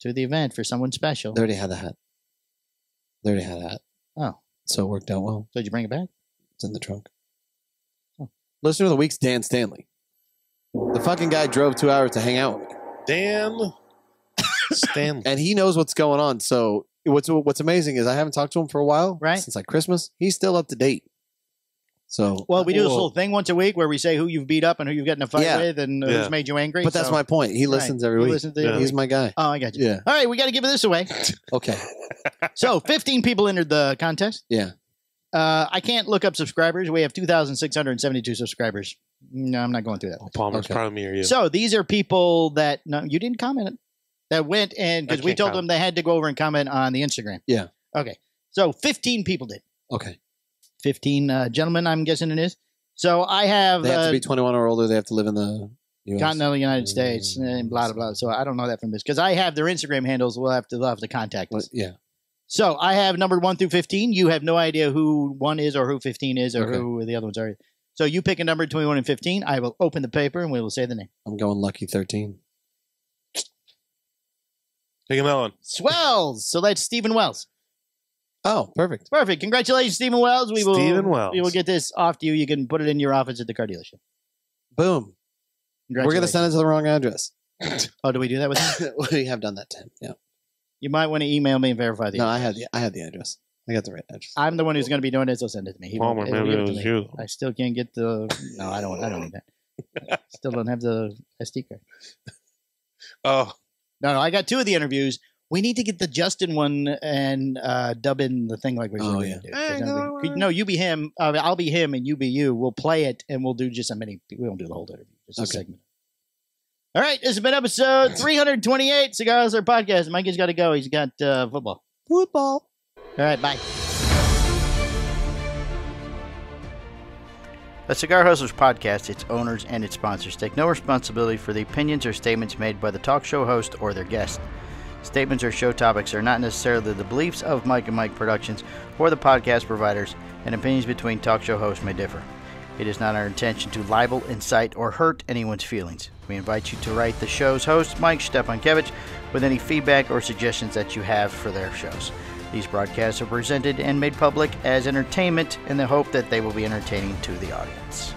To the event for someone special. They already had the hat. They already had a hat. Oh. So it worked out well. So did you bring it back? It's in the trunk. Oh. Listener of the week's Dan Stanley. The fucking guy drove 2 hours to hang out with me. Dan Stanley. And he knows what's going on. So what's amazing is I haven't talked to him for a while. Right. Since like Christmas. He's still up to date. So Well, we do this little thing once a week where we say who you've beat up and who you've gotten in a fight Yeah. with and who's made you angry. But that's my point. He listens every He week. listens every He's week. my guy. Oh, I got you. Yeah. All right, we got to give this away. Okay. So 15 people entered the contest. Yeah. I can't look up subscribers. We have 2,672 subscribers. No, I'm not going through that. Palmer's proud of me or you. So these are people that no, you didn't comment that went and because we can't told comment. them they had to go over and comment on the Instagram. Yeah. Okay. So 15 people did. Okay. 15 gentlemen, I'm guessing it is. So I have They have to be 21 or older. They have to live in the US. continental United States and blah blah blah. So I don't know that from this because I have their Instagram handles. They'll have to contact us. Yeah. So I have numbered 1 through 15. You have no idea who 1 is or who 15 is or Okay. who the other ones are. So you pick a number between 1 and 15. I will open the paper and we will say the name. I'm going lucky 13. Take a melon. Swells. So that's Stephen Wells. Oh, perfect. Perfect. Congratulations, Stephen Wells. Stephen Wells. We will get this off to you. You can put it in your office at the car dealership. Boom. We're going to send it to the wrong address. Oh, do we do that with him? We have done that, Tim. Yeah. You might want to email me and verify the No, address. I had the address. I got the right address. I'm the one who's going to be doing it, so send it to me. He won't- Palmer, he'll maybe give it to was me. you. I still can't get the. No, I don't need that. Still don't have the SD card. Oh. No, I got 2 of the interviews. We need to get the Justin one and dub in the thing like we're Oh, going yeah. to do. 'Cause no, you be him. I'll be him, and you be you. We'll play it, and we'll do just a mini. We won't do the whole interview. Just a Okay. segment. All right, this has been episode 328 Cigar Hustler Podcast. Mikey's got to go. He's got football. Football. All right, bye. The Cigar Hustlers Podcast, its owners, and its sponsors take no responsibility for the opinions or statements made by the talk show host or their guest. Statements or show topics are not necessarily the beliefs of Mike and Mike Productions or the podcast providers, and opinions between talk show hosts may differ. It is not our intention to libel, incite, or hurt anyone's feelings. We invite you to write the show's host, Mike Stepankevich, with any feedback or suggestions that you have for their shows. These broadcasts are presented and made public as entertainment in the hope that they will be entertaining to the audience.